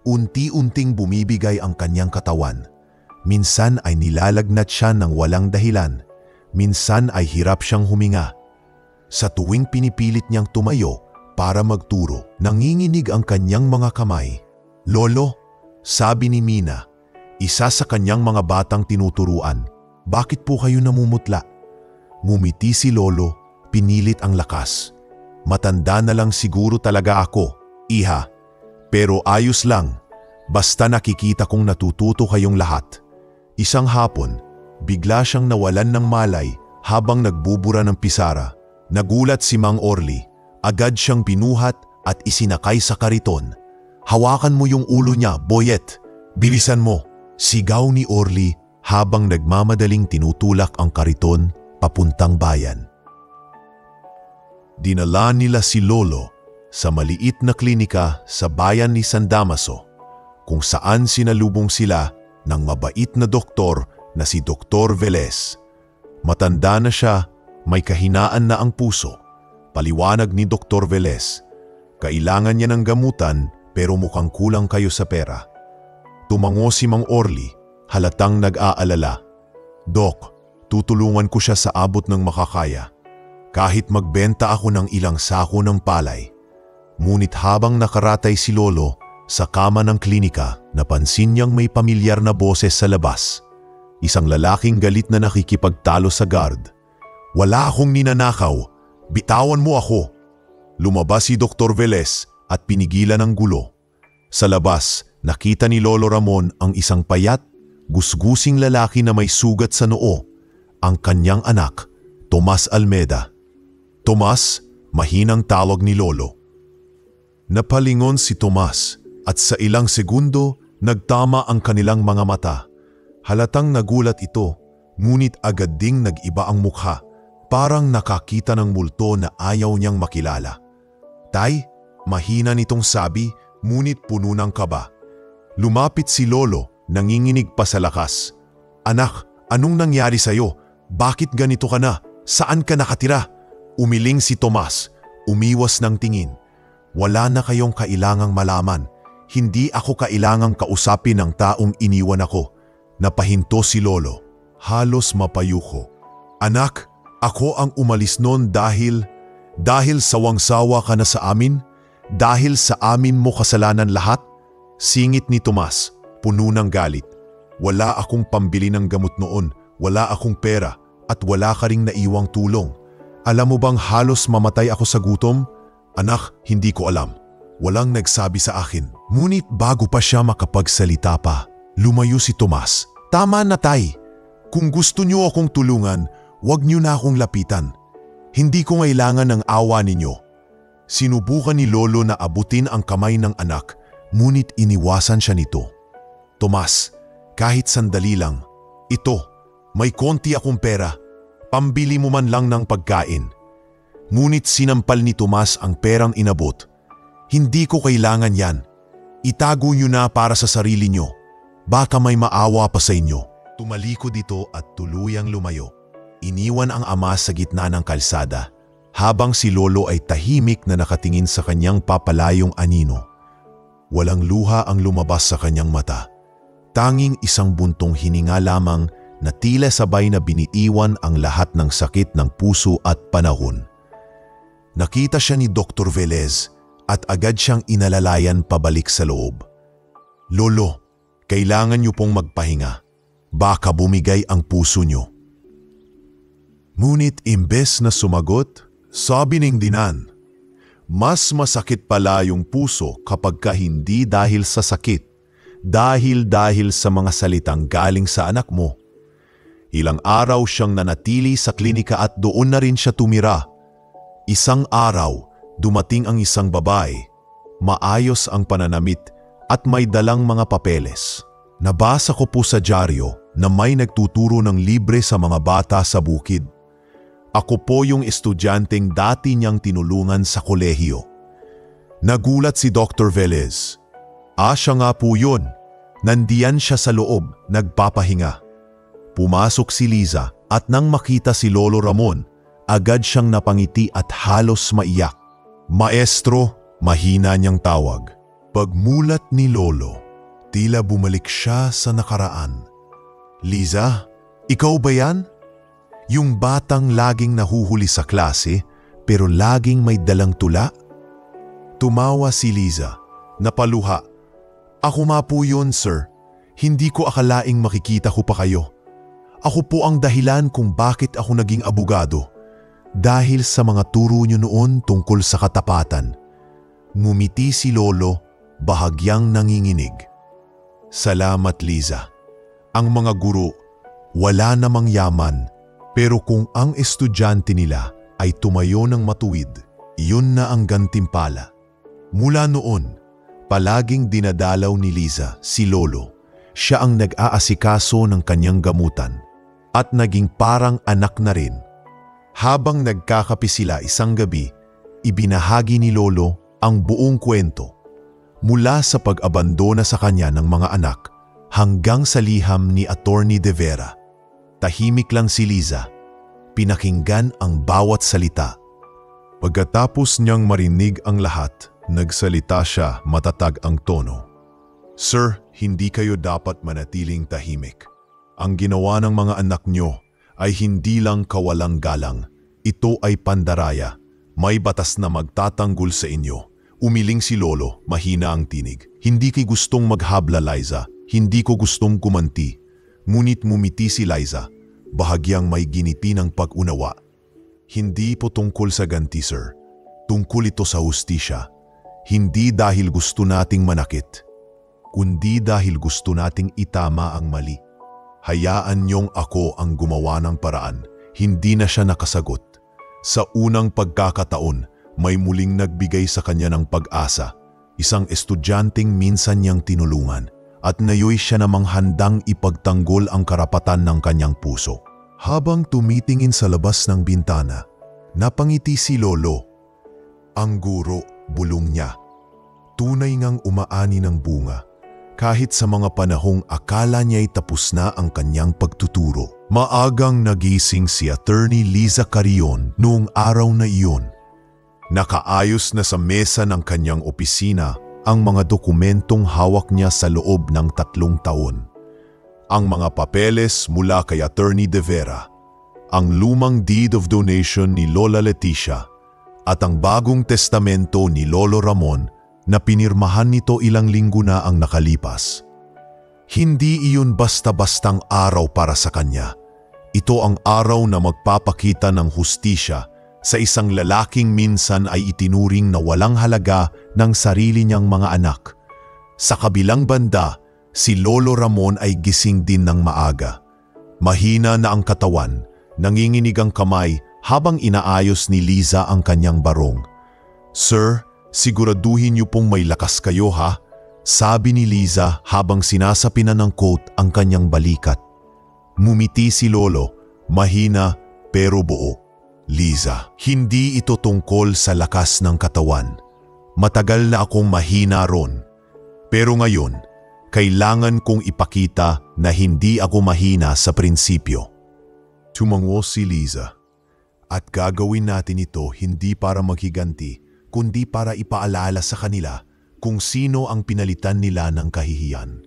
unti-unting bumibigay ang kanyang katawan. Minsan ay nilalagnat siya ng walang dahilan. Minsan ay hirap siyang huminga. Sa tuwing pinipilit niyang tumayo para magturo, nanginginig ang kanyang mga kamay. Lolo, sabi ni Mina, isa sa kanyang mga batang tinuturuan, bakit po kayo namumutla? Ngumiti si Lolo, pinilit ang lakas. Matanda na lang siguro talaga ako, iha. Pero ayos lang, basta nakikita kong natututo kayong lahat. Isang hapon, bigla siyang nawalan ng malay habang nagbubura ng pisara. Nagulat si Mang Orly, agad siyang pinuhat at isinakay sa kariton. Hawakan mo yung ulo niya, Boyet. Bilisan mo, sigaw ni Orly habang nagmamadaling tinutulak ang kariton papuntang bayan. Dinala nila si Lolo sa maliit na klinika sa bayan ni San Damaso, kung saan sinalubong sila ng mabait na doktor na si Dr. Velez. Matanda na siya, may kahinaan na ang puso. Paliwanag ni Dr. Velez, kailangan niya ng gamutan pero mukhang kulang kayo sa pera. Tumango si Mang Orly, halatang nag-aalala. Dok, tutulungan ko siya sa abot ng makakaya. Kahit magbenta ako ng ilang sako ng palay. Ngunit habang nakaratay si Lolo sa kama ng klinika, napansin niyang may pamilyar na boses sa labas. Isang lalaking galit na nakikipagtalo sa guard. Wala akong ninanakaw, bitawan mo ako. Lumabas si Dr. Velez at pinigilan ang gulo. Sa labas, nakita ni Lolo Ramon ang isang payat, gusgusing lalaki na may sugat sa noo, ang kanyang anak, Tomas Almeda. Tomas, mahinang tawag ni Lolo. Napalingon si Tomas at sa ilang segundo nagtama ang kanilang mga mata. Halatang nagulat ito, ngunit agad ding nag-iba ang mukha, parang nakakita ng multo na ayaw niyang makilala. "Tay," mahina nitong sabi, ngunit puno ng kaba. Lumapit si Lolo, nanginginig pa sa lakas. "Anak, anong nangyari sa'yo? Bakit ganito ka na? Saan ka nakatira?" Umiling si Tomas, umiwas ng tingin. "Wala na kayong kailangang malaman. Hindi ako kailangang kausapin ng taong iniwan ako." Napahinto si Lolo, halos mapayuko. "Anak, ako ang umalis noon dahil sawang-sawa ka na sa amin? Dahil sa amin mo kasalanan lahat?" Singit ni Tomas, puno ng galit. "Wala akong pambili ng gamot noon, wala akong pera, at wala ka ring naiwang tulong. Alam mo bang halos mamatay ako sa gutom?" "Anak, hindi ko alam. Walang nagsabi sa akin." Ngunit bago pa siya makapagsalita pa, lumayo si Tomas. "Tama na, tay. Kung gusto niyo akong tulungan, huwag niyo na akong lapitan. Hindi ko kailangan ng awa ninyo." Sinubukan ni Lolo na abutin ang kamay ng anak, ngunit iniwasan siya nito. "Tomas, kahit sandali lang. Ito, may konti akong pera. Pambili mo man lang ng pagkain." Ngunit sinampal ni Tomas ang perang inabot. "Hindi ko kailangan yan. Itago niyo na para sa sarili niyo. Baka may maawa pa sa inyo." Tumalikod ito at tuluyang lumayo. Iniwan ang ama sa gitna ng kalsada, habang si Lolo ay tahimik na nakatingin sa kanyang papalayong anino. Walang luha ang lumabas sa kanyang mata. Tanging isang buntong hininga lamang na tila sabay na biniiwan ang lahat ng sakit ng puso at panahon. Nakita siya ni Dr. Velez at agad siyang inalalayan pabalik sa loob. "Lolo, kailangan niyo pong magpahinga. Baka bumigay ang puso niyo." Ngunit imbes na sumagot, sabi ng Dinan, "Mas masakit pala yung puso kapag hindi dahil sa sakit, dahil sa mga salitang galing sa anak mo." Ilang araw siyang nanatili sa klinika at doon na rin siya tumira. Isang araw, dumating ang isang babae, maayos ang pananamit at may dalang mga papeles. "Nabasa ko po sa dyaryo na may nagtuturo ng libre sa mga bata sa bukid. Ako po yung estudyanteng dati niyang tinulungan sa kolehiyo." Nagulat si Dr. Velez. Siya nga po yun. Nandiyan siya sa loob, nagpapahinga. Pumasok si Liza at nang makita si Lolo Ramon, agad siyang napangiti at halos maiyak. "Maestro," mahina niyang tawag. Pagmulat ni Lolo, tila bumalik siya sa nakaraan. "Liza, ikaw ba yan? Yung batang laging nahuhuli sa klase pero laging may dalang tula?" Tumawa si Liza, napaluha. "Ako nga po yun, sir. Hindi ko akalaing makikita ko pa kayo. Ako po ang dahilan kung bakit ako naging abogado. Dahil sa mga turo niyo noon tungkol sa katapatan." Ngumiti si Lolo, bahagyang nanginginig. "Salamat, Liza. Ang mga guro, wala namang yaman, pero kung ang estudyante nila ay tumayo ng matuwid, iyon na ang gantimpala." Mula noon, palaging dinadalaw ni Liza si Lolo. Siya ang nag-aasikaso ng kanyang gamutan at naging parang anak na rin. Habang nagkakape sila isang gabi, ibinahagi ni Lolo ang buong kwento. Mula sa pag-abandona sa kanya ng mga anak hanggang sa liham ni Attorney De Vera. Tahimik lang si Liza, pinakinggan ang bawat salita. Pagkatapos niyang marinig ang lahat, nagsalita siya, matatag ang tono. "Sir, hindi kayo dapat manatiling tahimik. Ang ginawa ng mga anak niyo ay hindi lang kawalang galang. Ito ay pandaraya. May batas na magtatanggol sa inyo." Umiling si Lolo, mahina ang tinig. "Hindi kay gustong maghabla, Liza. Hindi ko gustong gumanti." Ngunit mumiti si Liza, bahagyang may giniti ng pag-unawa. "Hindi po tungkol sa ganti, sir. Tungkol ito sa hustisya. Hindi dahil gusto nating manakit, kundi dahil gusto nating itama ang mali. Hayaan niyong ako ang gumawa ng paraan. Hindi na siya nakasagot. Sa unang pagkakataon, may muling nagbigay sa kanya ng pag-asa. Isang estudyanteng minsan niyang tinulungan at ngayon siya namang handang ipagtanggol ang karapatan ng kanyang puso. Habang tumitingin sa labas ng bintana, napangiti si Lolo. Ang guro, bulong niya. Tunay ngang umaani ng bunga. Kahit sa mga panahong akala niya'y tapos na ang kanyang pagtuturo. Maagang nagising si Attorney Liza Carrion noong araw na iyon. Nakaayos na sa mesa ng kanyang opisina ang mga dokumentong hawak niya sa loob ng 3 taon. Ang mga papeles mula kay Attorney De Vera, ang lumang deed of donation ni Lola Leticia, at ang bagong testamento ni Lolo Ramon na pinirmahan nito ilang linggo na ang nakalipas. Hindi iyon basta-bastang araw para sa kanya. Ito ang araw na magpapakita ng hustisya sa isang lalaking minsan ay itinuring na walang halaga ng sarili niyang mga anak. Sa kabilang banda, si Lolo Ramon ay gising din ng maaga. Mahina na ang katawan, nanginginig ang kamay habang inaayos ni Liza ang kanyang barong. "Sir, siguraduhin niyo pong may lakas kayo ha," sabi ni Liza habang sinasapinan ng coat ang kanyang balikat. Mumiti si Lolo, mahina pero buo. "Liza, hindi ito tungkol sa lakas ng katawan. Matagal na akong mahina ron. Pero ngayon, kailangan kong ipakita na hindi ako mahina sa prinsipyo." Tumango si Liza. "At gagawin natin ito hindi para maghiganti, kundi para ipaalala sa kanila kung sino ang pinalitan nila ng kahihiyan."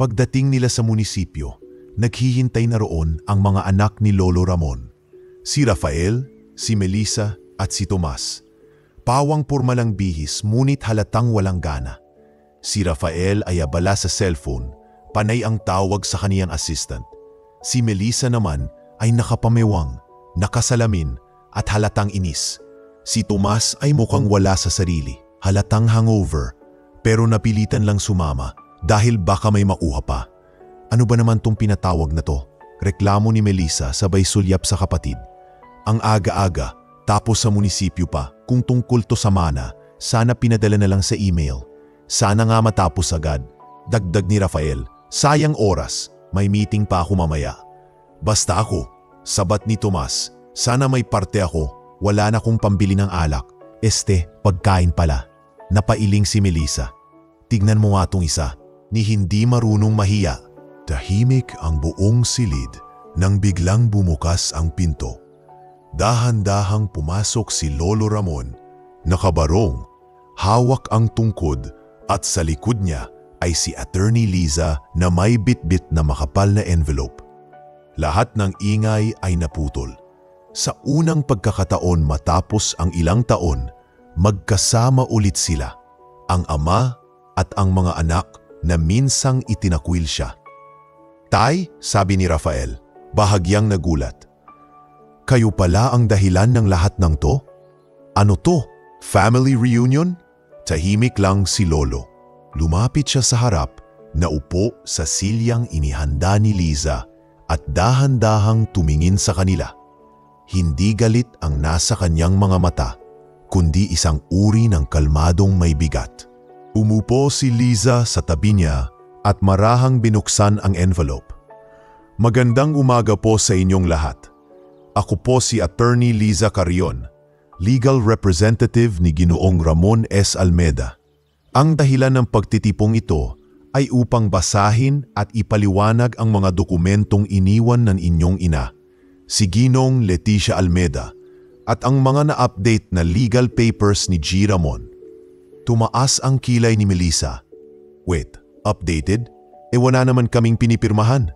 Pagdating nila sa munisipyo, naghihintay na roon ang mga anak ni Lolo Ramon. Si Rafael, si Melissa at si Tomas. Pawang porma lang bihis ngunit halatang walang gana. Si Rafael ay abala sa cellphone, panay ang tawag sa kaniyang assistant. Si Melissa naman ay nakapamewang, nakasalamin at halatang inis. Si Tomas ay mukhang wala sa sarili, halatang hangover, pero napilitan lang sumama dahil baka may makuha pa. "Ano ba naman tong pinatawag na to?" reklamo ni Melissa sabay sulyap sa kapatid. "Ang aga-aga, tapos sa munisipyo pa, kung tungkol to sa mana, sana pinadala na lang sa email. Sana nga matapos agad." Dagdag ni Rafael, "Sayang oras, may meeting pa ako mamaya." "Basta ako," sabat ni Tomas, "sana may parte ako, wala na kong pambili ng alak." Pagkain pala. Napailing si Melissa. "Tignan mo nga tong isa, ni hindi marunong mahiya." Tahimik ang buong silid nang biglang bumukas ang pinto. Dahan-dahang pumasok si Lolo Ramon, nakabarong, hawak ang tungkod at sa likod niya ay si Attorney Liza na may bitbit na makapal na envelope. Lahat ng ingay ay naputol. Sa unang pagkakataon matapos ang ilang taon, magkasama ulit sila, ang ama at ang mga anak na minsang itinakwil siya. "Tay," sabi ni Rafael, bahagyang nagulat. "Kayo pala ang dahilan ng lahat ng to? Ano to? Family reunion?" Tahimik lang si Lolo. Lumapit siya sa harap, naupo sa silyang inihanda ni Liza at dahan-dahang tumingin sa kanila. Hindi galit ang nasa kanyang mga mata, kundi isang uri ng kalmadong may bigat. Umupo si Liza sa tabi niya at marahang binuksan ang envelope. "Magandang umaga po sa inyong lahat. Ako po si Attorney Liza Carrion, legal representative ni Ginoong Ramon S. Almeda. Ang dahilan ng pagtitipong ito ay upang basahin at ipaliwanag ang mga dokumentong iniwan ng inyong ina, si Ginong Leticia Almeda, at ang mga na-update na legal papers ni G. Ramon." Tumaas ang kilay ni Melissa. "Wait, updated? Wala naman kaming pinipirmahan."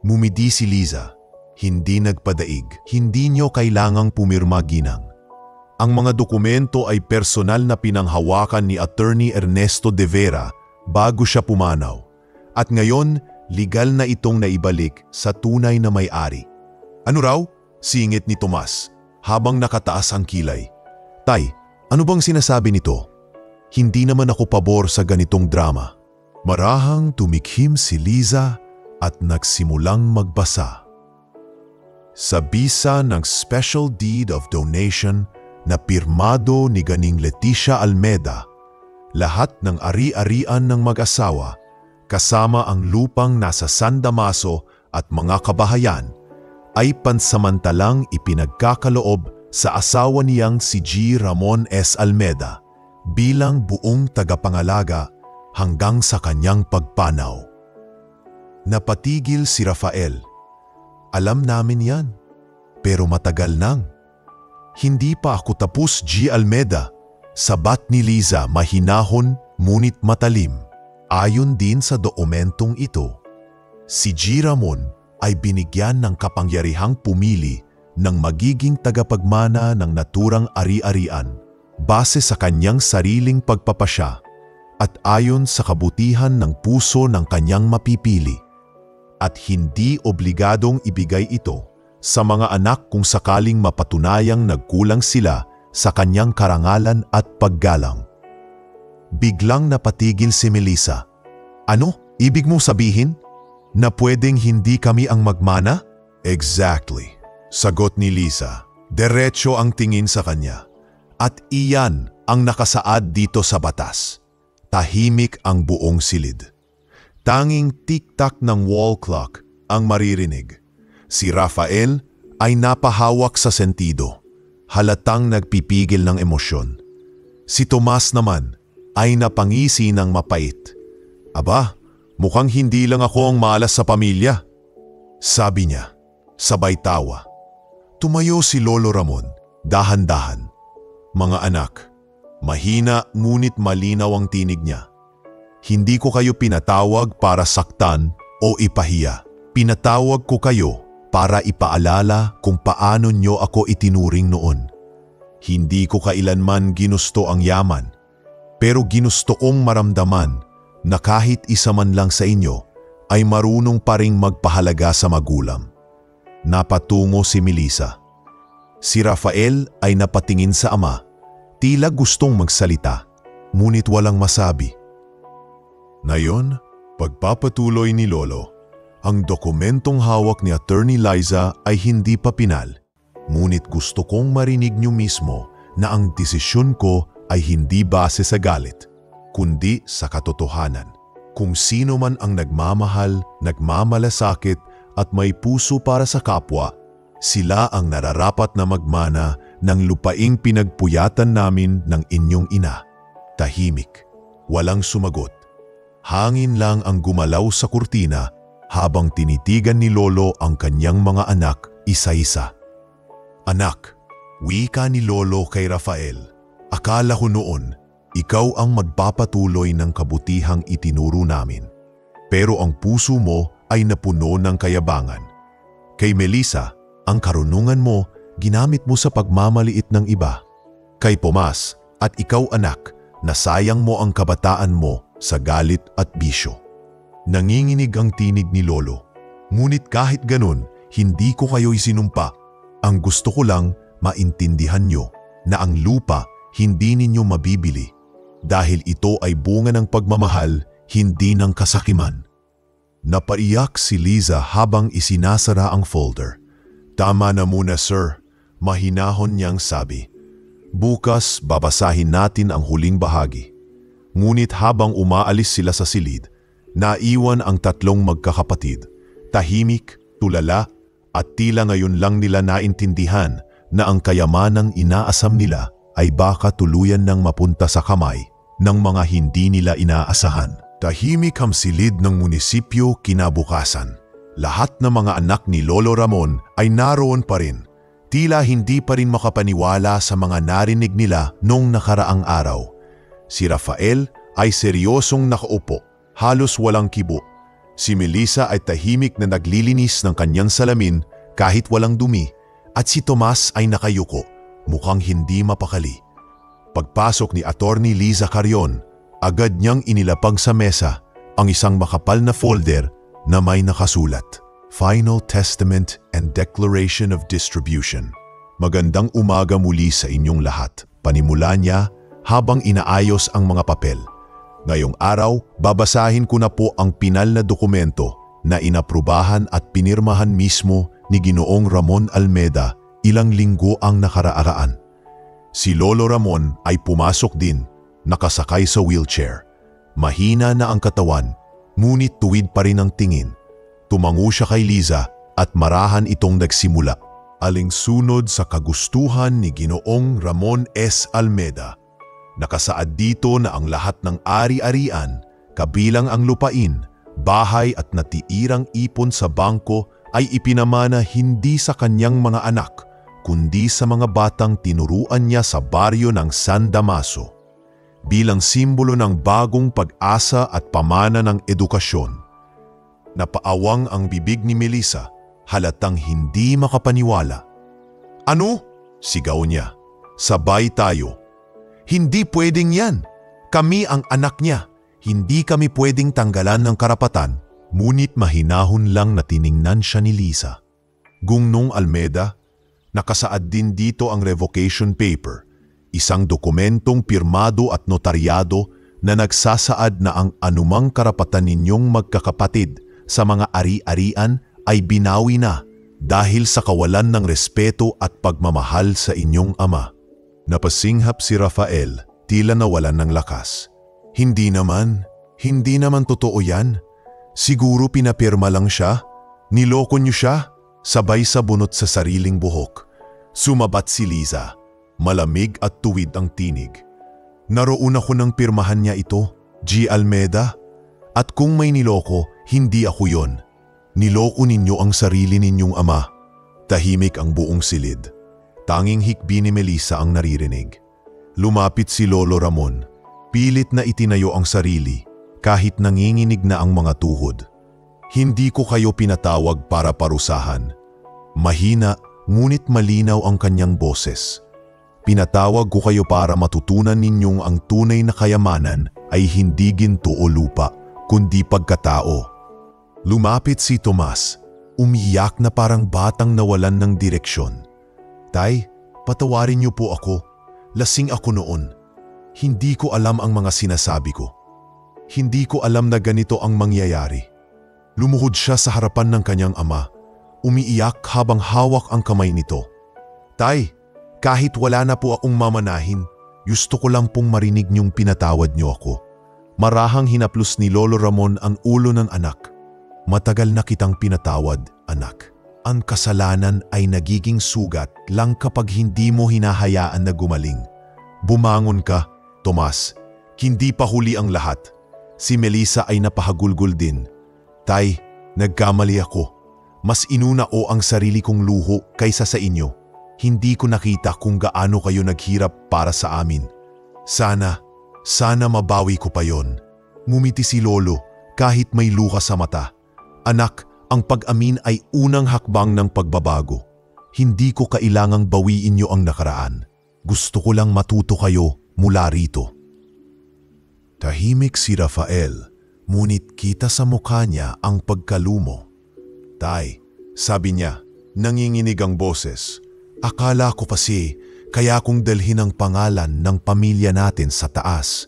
Mumidi si Liza. "Hindi nagpadaig. Hindi nyo kailangang pumirma, Ginang. Ang mga dokumento ay personal na pinanghawakan ni Attorney Ernesto De Vera bago siya pumanaw. At ngayon, legal na itong naibalik sa tunay na may-ari." "Ano raw?" singit ni Tomas habang nakataas ang kilay. "Tay, ano bang sinasabi nito? Hindi naman ako pabor sa ganitong drama." Marahang tumikhim si Liza at nagsimulang magbasa. Sa bisa ng Special Deed of Donation na pirmado ni Ganing Leticia Almeda, lahat ng ari-arian ng mag-asawa, kasama ang lupang nasa San Damaso at mga kabahayan, ay pansamantalang ipinagkakaloob sa asawa niyang si G. Ramon S. Almeda bilang buong tagapangalaga hanggang sa kanyang pagpanaw. Napatigil si Rafael. Alam namin yan, pero matagal nang. Hindi pa ako tapos, G. Almeda. Sabat ni Liza, mahinahon ngunit matalim. Ayon din sa dokumentong ito, si G. Ramon ay binigyan ng kapangyarihang pumili ng magiging tagapagmana ng naturang ari-arian base sa kanyang sariling pagpapasya at ayon sa kabutihan ng puso ng kanyang mapipili, at hindi obligadong ibigay ito sa mga anak kung sakaling mapatunayang nagkulang sila sa kanyang karangalan at paggalang. Biglang napatigil si Melissa. Ano? Ibig mong sabihin? Na pwedeng hindi kami ang magmana? Exactly. Sagot ni Liza. Diretso ang tingin sa kanya. At iyan ang nakasaad dito sa batas. Tahimik ang buong silid. Tanging tik-tak ng wall clock ang maririnig. Si Rafael ay napahawak sa sentido. Halatang nagpipigil ng emosyon. Si Tomas naman ay napangisi ng mapait. Aba, mukhang hindi lang ako ang malas sa pamilya. Sabi niya, sabay tawa. Tumayo si Lolo Ramon, dahan-dahan. Mga anak, mahina ngunit malinaw ang tinig niya. Hindi ko kayo pinatawag para saktan o ipahiya. Pinatawag ko kayo para ipaalala kung paano nyo ako itinuring noon. Hindi ko kailanman ginusto ang yaman, pero ginusto kong maramdaman na kahit isa man lang sa inyo ay marunong pa ring magpahalaga sa magulang. Napatungo si Melissa. Si Rafael ay napatingin sa ama, tila gustong magsalita, ngunit walang masabi. Ngayon, pagpapatuloy ni Lolo, ang dokumentong hawak ni Attorney Liza ay hindi pa pinal, ngunit gusto kong marinig niyo mismo na ang desisyon ko ay hindi base sa galit, kundi sa katotohanan. Kung sino man ang nagmamahal, nagmamalasakit at may puso para sa kapwa, sila ang nararapat na magmana ng lupaing pinagpuyatan namin ng inyong ina. Tahimik, walang sumagot. Hangin lang ang gumalaw sa kurtina habang tinitigan ni Lolo ang kanyang mga anak isa-isa. Anak, wika ni Lolo kay Rafael. Akala ko noon, ikaw ang magpapatuloy ng kabutihang itinuro namin. Pero ang puso mo ay napuno ng kayabangan. Kay Melissa, ang karunungan mo ginamit mo sa pagmamaliit ng iba. Kay Tomas at ikaw anak, nasayang mo ang kabataan mo sa galit at bisyo. Nanginginig ang tinig ni Lolo. Ngunit kahit ganun, hindi ko kayo'y sinumpa. Ang gusto ko lang maintindihan nyo na ang lupa hindi ninyo mabibili dahil ito ay bunga ng pagmamahal, hindi ng kasakiman. Napaiyak si Liza habang isinasara ang folder. Tama na muna sir, mahinahon niyang sabi. Bukas babasahin natin ang huling bahagi. Ngunit habang umaalis sila sa silid, naiwan ang tatlong magkakapatid, tahimik, tulala at tila ngayon lang nila naintindihan na ang kayamanang inaasam nila ay baka tuluyan ng mapunta sa kamay ng mga hindi nila inaasahan. Tahimik ang silid ng munisipyo kinabukasan. Lahat ng mga anak ni Lolo Ramon ay naroon pa rin. Tila hindi pa rin makapaniwala sa mga narinig nila noong nakaraang araw. Si Rafael ay seryosong nakaupo, halos walang kibo. Si Melissa ay tahimik na naglilinis ng kanyang salamin kahit walang dumi, at si Tomas ay nakayuko, mukhang hindi mapakali. Pagpasok ni Attorney Liza Carrion, agad niyang inilapag sa mesa ang isang makapal na folder na may nakasulat, Final Testament and Declaration of Distribution. Magandang umaga muli sa inyong lahat. Panimula niya habang inaayos ang mga papel. Ngayong araw, babasahin ko na po ang pinal na dokumento na inaprubahan at pinirmahan mismo ni Ginoong Ramon Almeda ilang linggo ang nakaraaraan. Si Lolo Ramon ay pumasok din, nakasakay sa wheelchair. Mahina na ang katawan, ngunit tuwid pa rin ang tingin. Tumango siya kay Liza at marahan itong nagsimula. Alinsunod sa kagustuhan ni Ginoong Ramon S. Almeda. Nakasaad dito na ang lahat ng ari-arian, kabilang ang lupain, bahay at natiirang ipon sa bangko ay ipinamana hindi sa kanyang mga anak, kundi sa mga batang tinuruan niya sa baryo ng San Damaso. Bilang simbolo ng bagong pag-asa at pamana ng edukasyon. Napaawang ang bibig ni Melissa, halatang hindi makapaniwala. "Ano?" sigaw niya. "Sabay tayo." "Hindi pwedeng yan. Kami ang anak niya. Hindi kami pwedeng tanggalan ng karapatan." Ngunit mahinahon lang na tiningnan siya ni Liza. Gungnong Almeda, nakasaad din dito ang revocation paper, isang dokumentong pirmado at notaryado na nagsasaad na ang anumang karapatan ninyong magkakapatid sa mga ari-arian ay binawi na dahil sa kawalan ng respeto at pagmamahal sa inyong ama. Napasinghap si Rafael, tila nawalan ng lakas. Hindi naman totoo yan. Siguro pinapirma lang siya. Niloko niyo siya." Sabay sa bunot sa sariling buhok. Sumabat si Liza. Malamig at tuwid ang tinig. "Naroon ako nang pirmahan niya ito, G. Almeda. At kung may niloko, hindi ako yon. Niloko ninyo ang sarili ninyong ama." Tahimik ang buong silid. Tanging hikbi ni Melissa ang naririnig. Lumapit si Lolo Ramon. Pilit na itinayo ang sarili, kahit nanginginig na ang mga tuhod. "Hindi ko kayo pinatawag para parusahan." Mahina, ngunit malinaw ang kanyang boses. "Pinatawag ko kayo para matutunan ninyong ang tunay na kayamanan ay hindi ginto o lupa, kundi pagkatao." Lumapit si Tomas, umiyak na parang batang nawalan ng direksyon. "Tay, patawarin niyo po ako. Lasing ako noon. Hindi ko alam ang mga sinasabi ko. Hindi ko alam na ganito ang mangyayari." Lumuhod siya sa harapan ng kanyang ama, umiiyak habang hawak ang kamay nito. "Tay, kahit wala na po akong mamanahin, gusto ko lang pong marinig niyong pinatawad niyo ako." Marahang hinaplos ni Lolo Ramon ang ulo ng anak. "Matagal na kitang pinatawad, anak. Ang kasalanan ay nagiging sugat lang kapag hindi mo hinahayaan na gumaling." Bumangon ka, Tomas. Hindi pa huli ang lahat. Si Melissa ay napahagulgol din. "Tay, nagkamali ako. Mas inuna ko ang sarili kong luho kaysa sa inyo. Hindi ko nakita kung gaano kayo naghirap para sa amin. Sana mabawi ko pa yon." Ngumiti si Lolo kahit may luha sa mata. "Anak, ang pag-amin ay unang hakbang ng pagbabago. Hindi ko kailangang bawiin niyo ang nakaraan. Gusto ko lang matuto kayo mula rito." Tahimik si Rafael, ngunit kita sa mukha niya ang pagkalumo. "Tay," sabi niya, nanginginig ang boses. "Akala ko kasi kaya kong dalhin ang pangalan ng pamilya natin sa taas.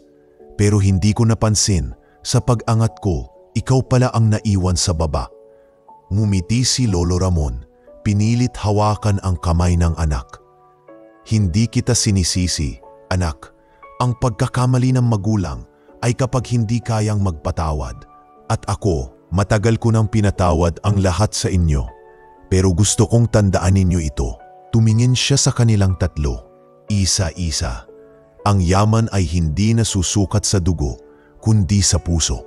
Pero hindi ko napansin, sa pag-angat ko, ikaw pala ang naiwan sa baba." Ngumiti si Lolo Ramon, pinilit hawakan ang kamay ng anak. "Hindi kita sinisisi, anak. Ang pagkakamali ng magulang ay kapag hindi kayang magpatawad. At ako, matagal ko nang pinatawad ang lahat sa inyo. Pero gusto kong tandaan ninyo ito." Tumingin siya sa kanilang tatlo, isa-isa. Ang yaman ay hindi nasusukat sa dugo, kundi sa puso.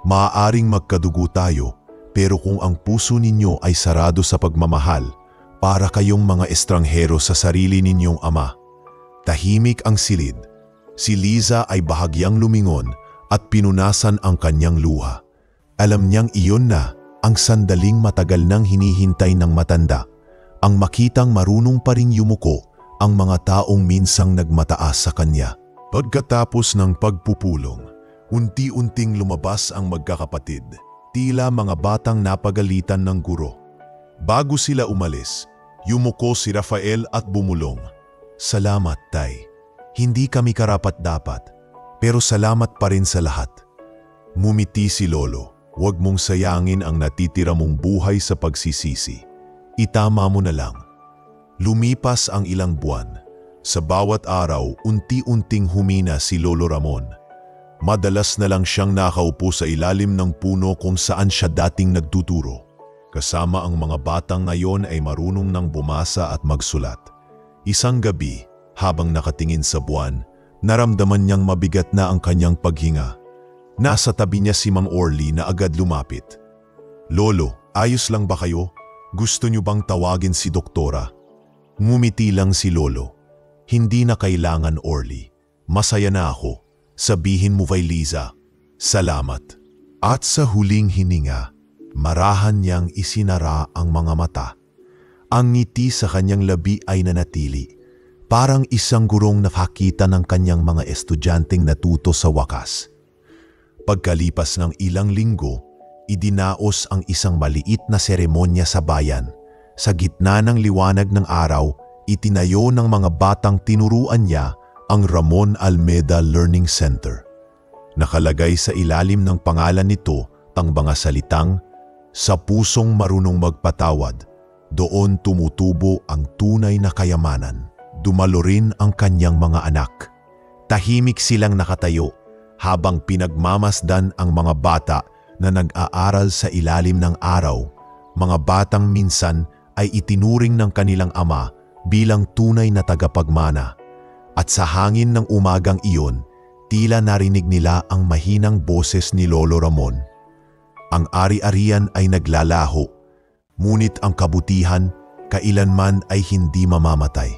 Maaaring magkadugo tayo, pero kung ang puso ninyo ay sarado sa pagmamahal, para kayong mga estranghero sa sarili ninyong ama. Tahimik ang silid. Si Liza ay bahagyang lumingon at pinunasan ang kanyang luha. Alam niyang iyon na ang sandaling matagal nang hinihintay ng matanda, ang makitang marunong pa ring yumuko ang mga taong minsang nagmataas sa kanya. Pagkatapos ng pagpupulong, unti-unting lumabas ang magkakapatid, tila mga batang napagalitan ng guro. Bago sila umalis, yumuko si Rafael at bumulong. "Salamat, Tay. Hindi kami karapat-dapat. Pero salamat pa rin sa lahat. Ngumiti si Lolo. Huwag mong sayangin ang natitira mong buhay sa pagsisisi. Itama mo na lang. Lumipas ang ilang buwan. Sa bawat araw, unti-unting humina si Lolo Ramon. Madalas na lang siyang nakaupo sa ilalim ng puno kung saan siya dating nagtuturo. Kasama ang mga batang ngayon ay marunong nang bumasa at magsulat. Isang gabi, habang nakatingin sa buwan, naramdaman niyang mabigat na ang kanyang paghinga. Nasa tabi niya si Mang Orly na agad lumapit. "Lolo, ayos lang ba kayo? Gusto niyo bang tawagin si doktora?" Ngumiti lang si Lolo. "Hindi na kailangan, Orly. Masaya na ako. Sabihin mo kay Liza, salamat." At sa huling hininga, marahan niyang isinara ang mga mata. Ang ngiti sa kanyang labi ay nanatili. Parang isang gurong nakakita ng kanyang mga estudyanteng natuto sa wakas. Pagkalipas ng ilang linggo, idinaos ang isang maliit na seremonya sa bayan. Sa gitna ng liwanag ng araw, itinayo ng mga batang tinuruan niya ang Ramon Almeda Learning Center. Nakalagay sa ilalim ng pangalan nito ang mga salitang, "Sa pusong marunong magpatawad, doon tumutubo ang tunay na kayamanan." Dumalo rin ang kanyang mga anak. Tahimik silang nakatayo habang pinagmamasdan ang mga bata na nag-aaral sa ilalim ng araw. Mga batang minsan ay itinuring ng kanilang ama bilang tunay na tagapagmana. At sa hangin ng umagang iyon, tila narinig nila ang mahinang boses ni Lolo Ramon. Ang ari-arian ay naglalaho, ngunit ang kabutihan kailanman ay hindi mamamatay.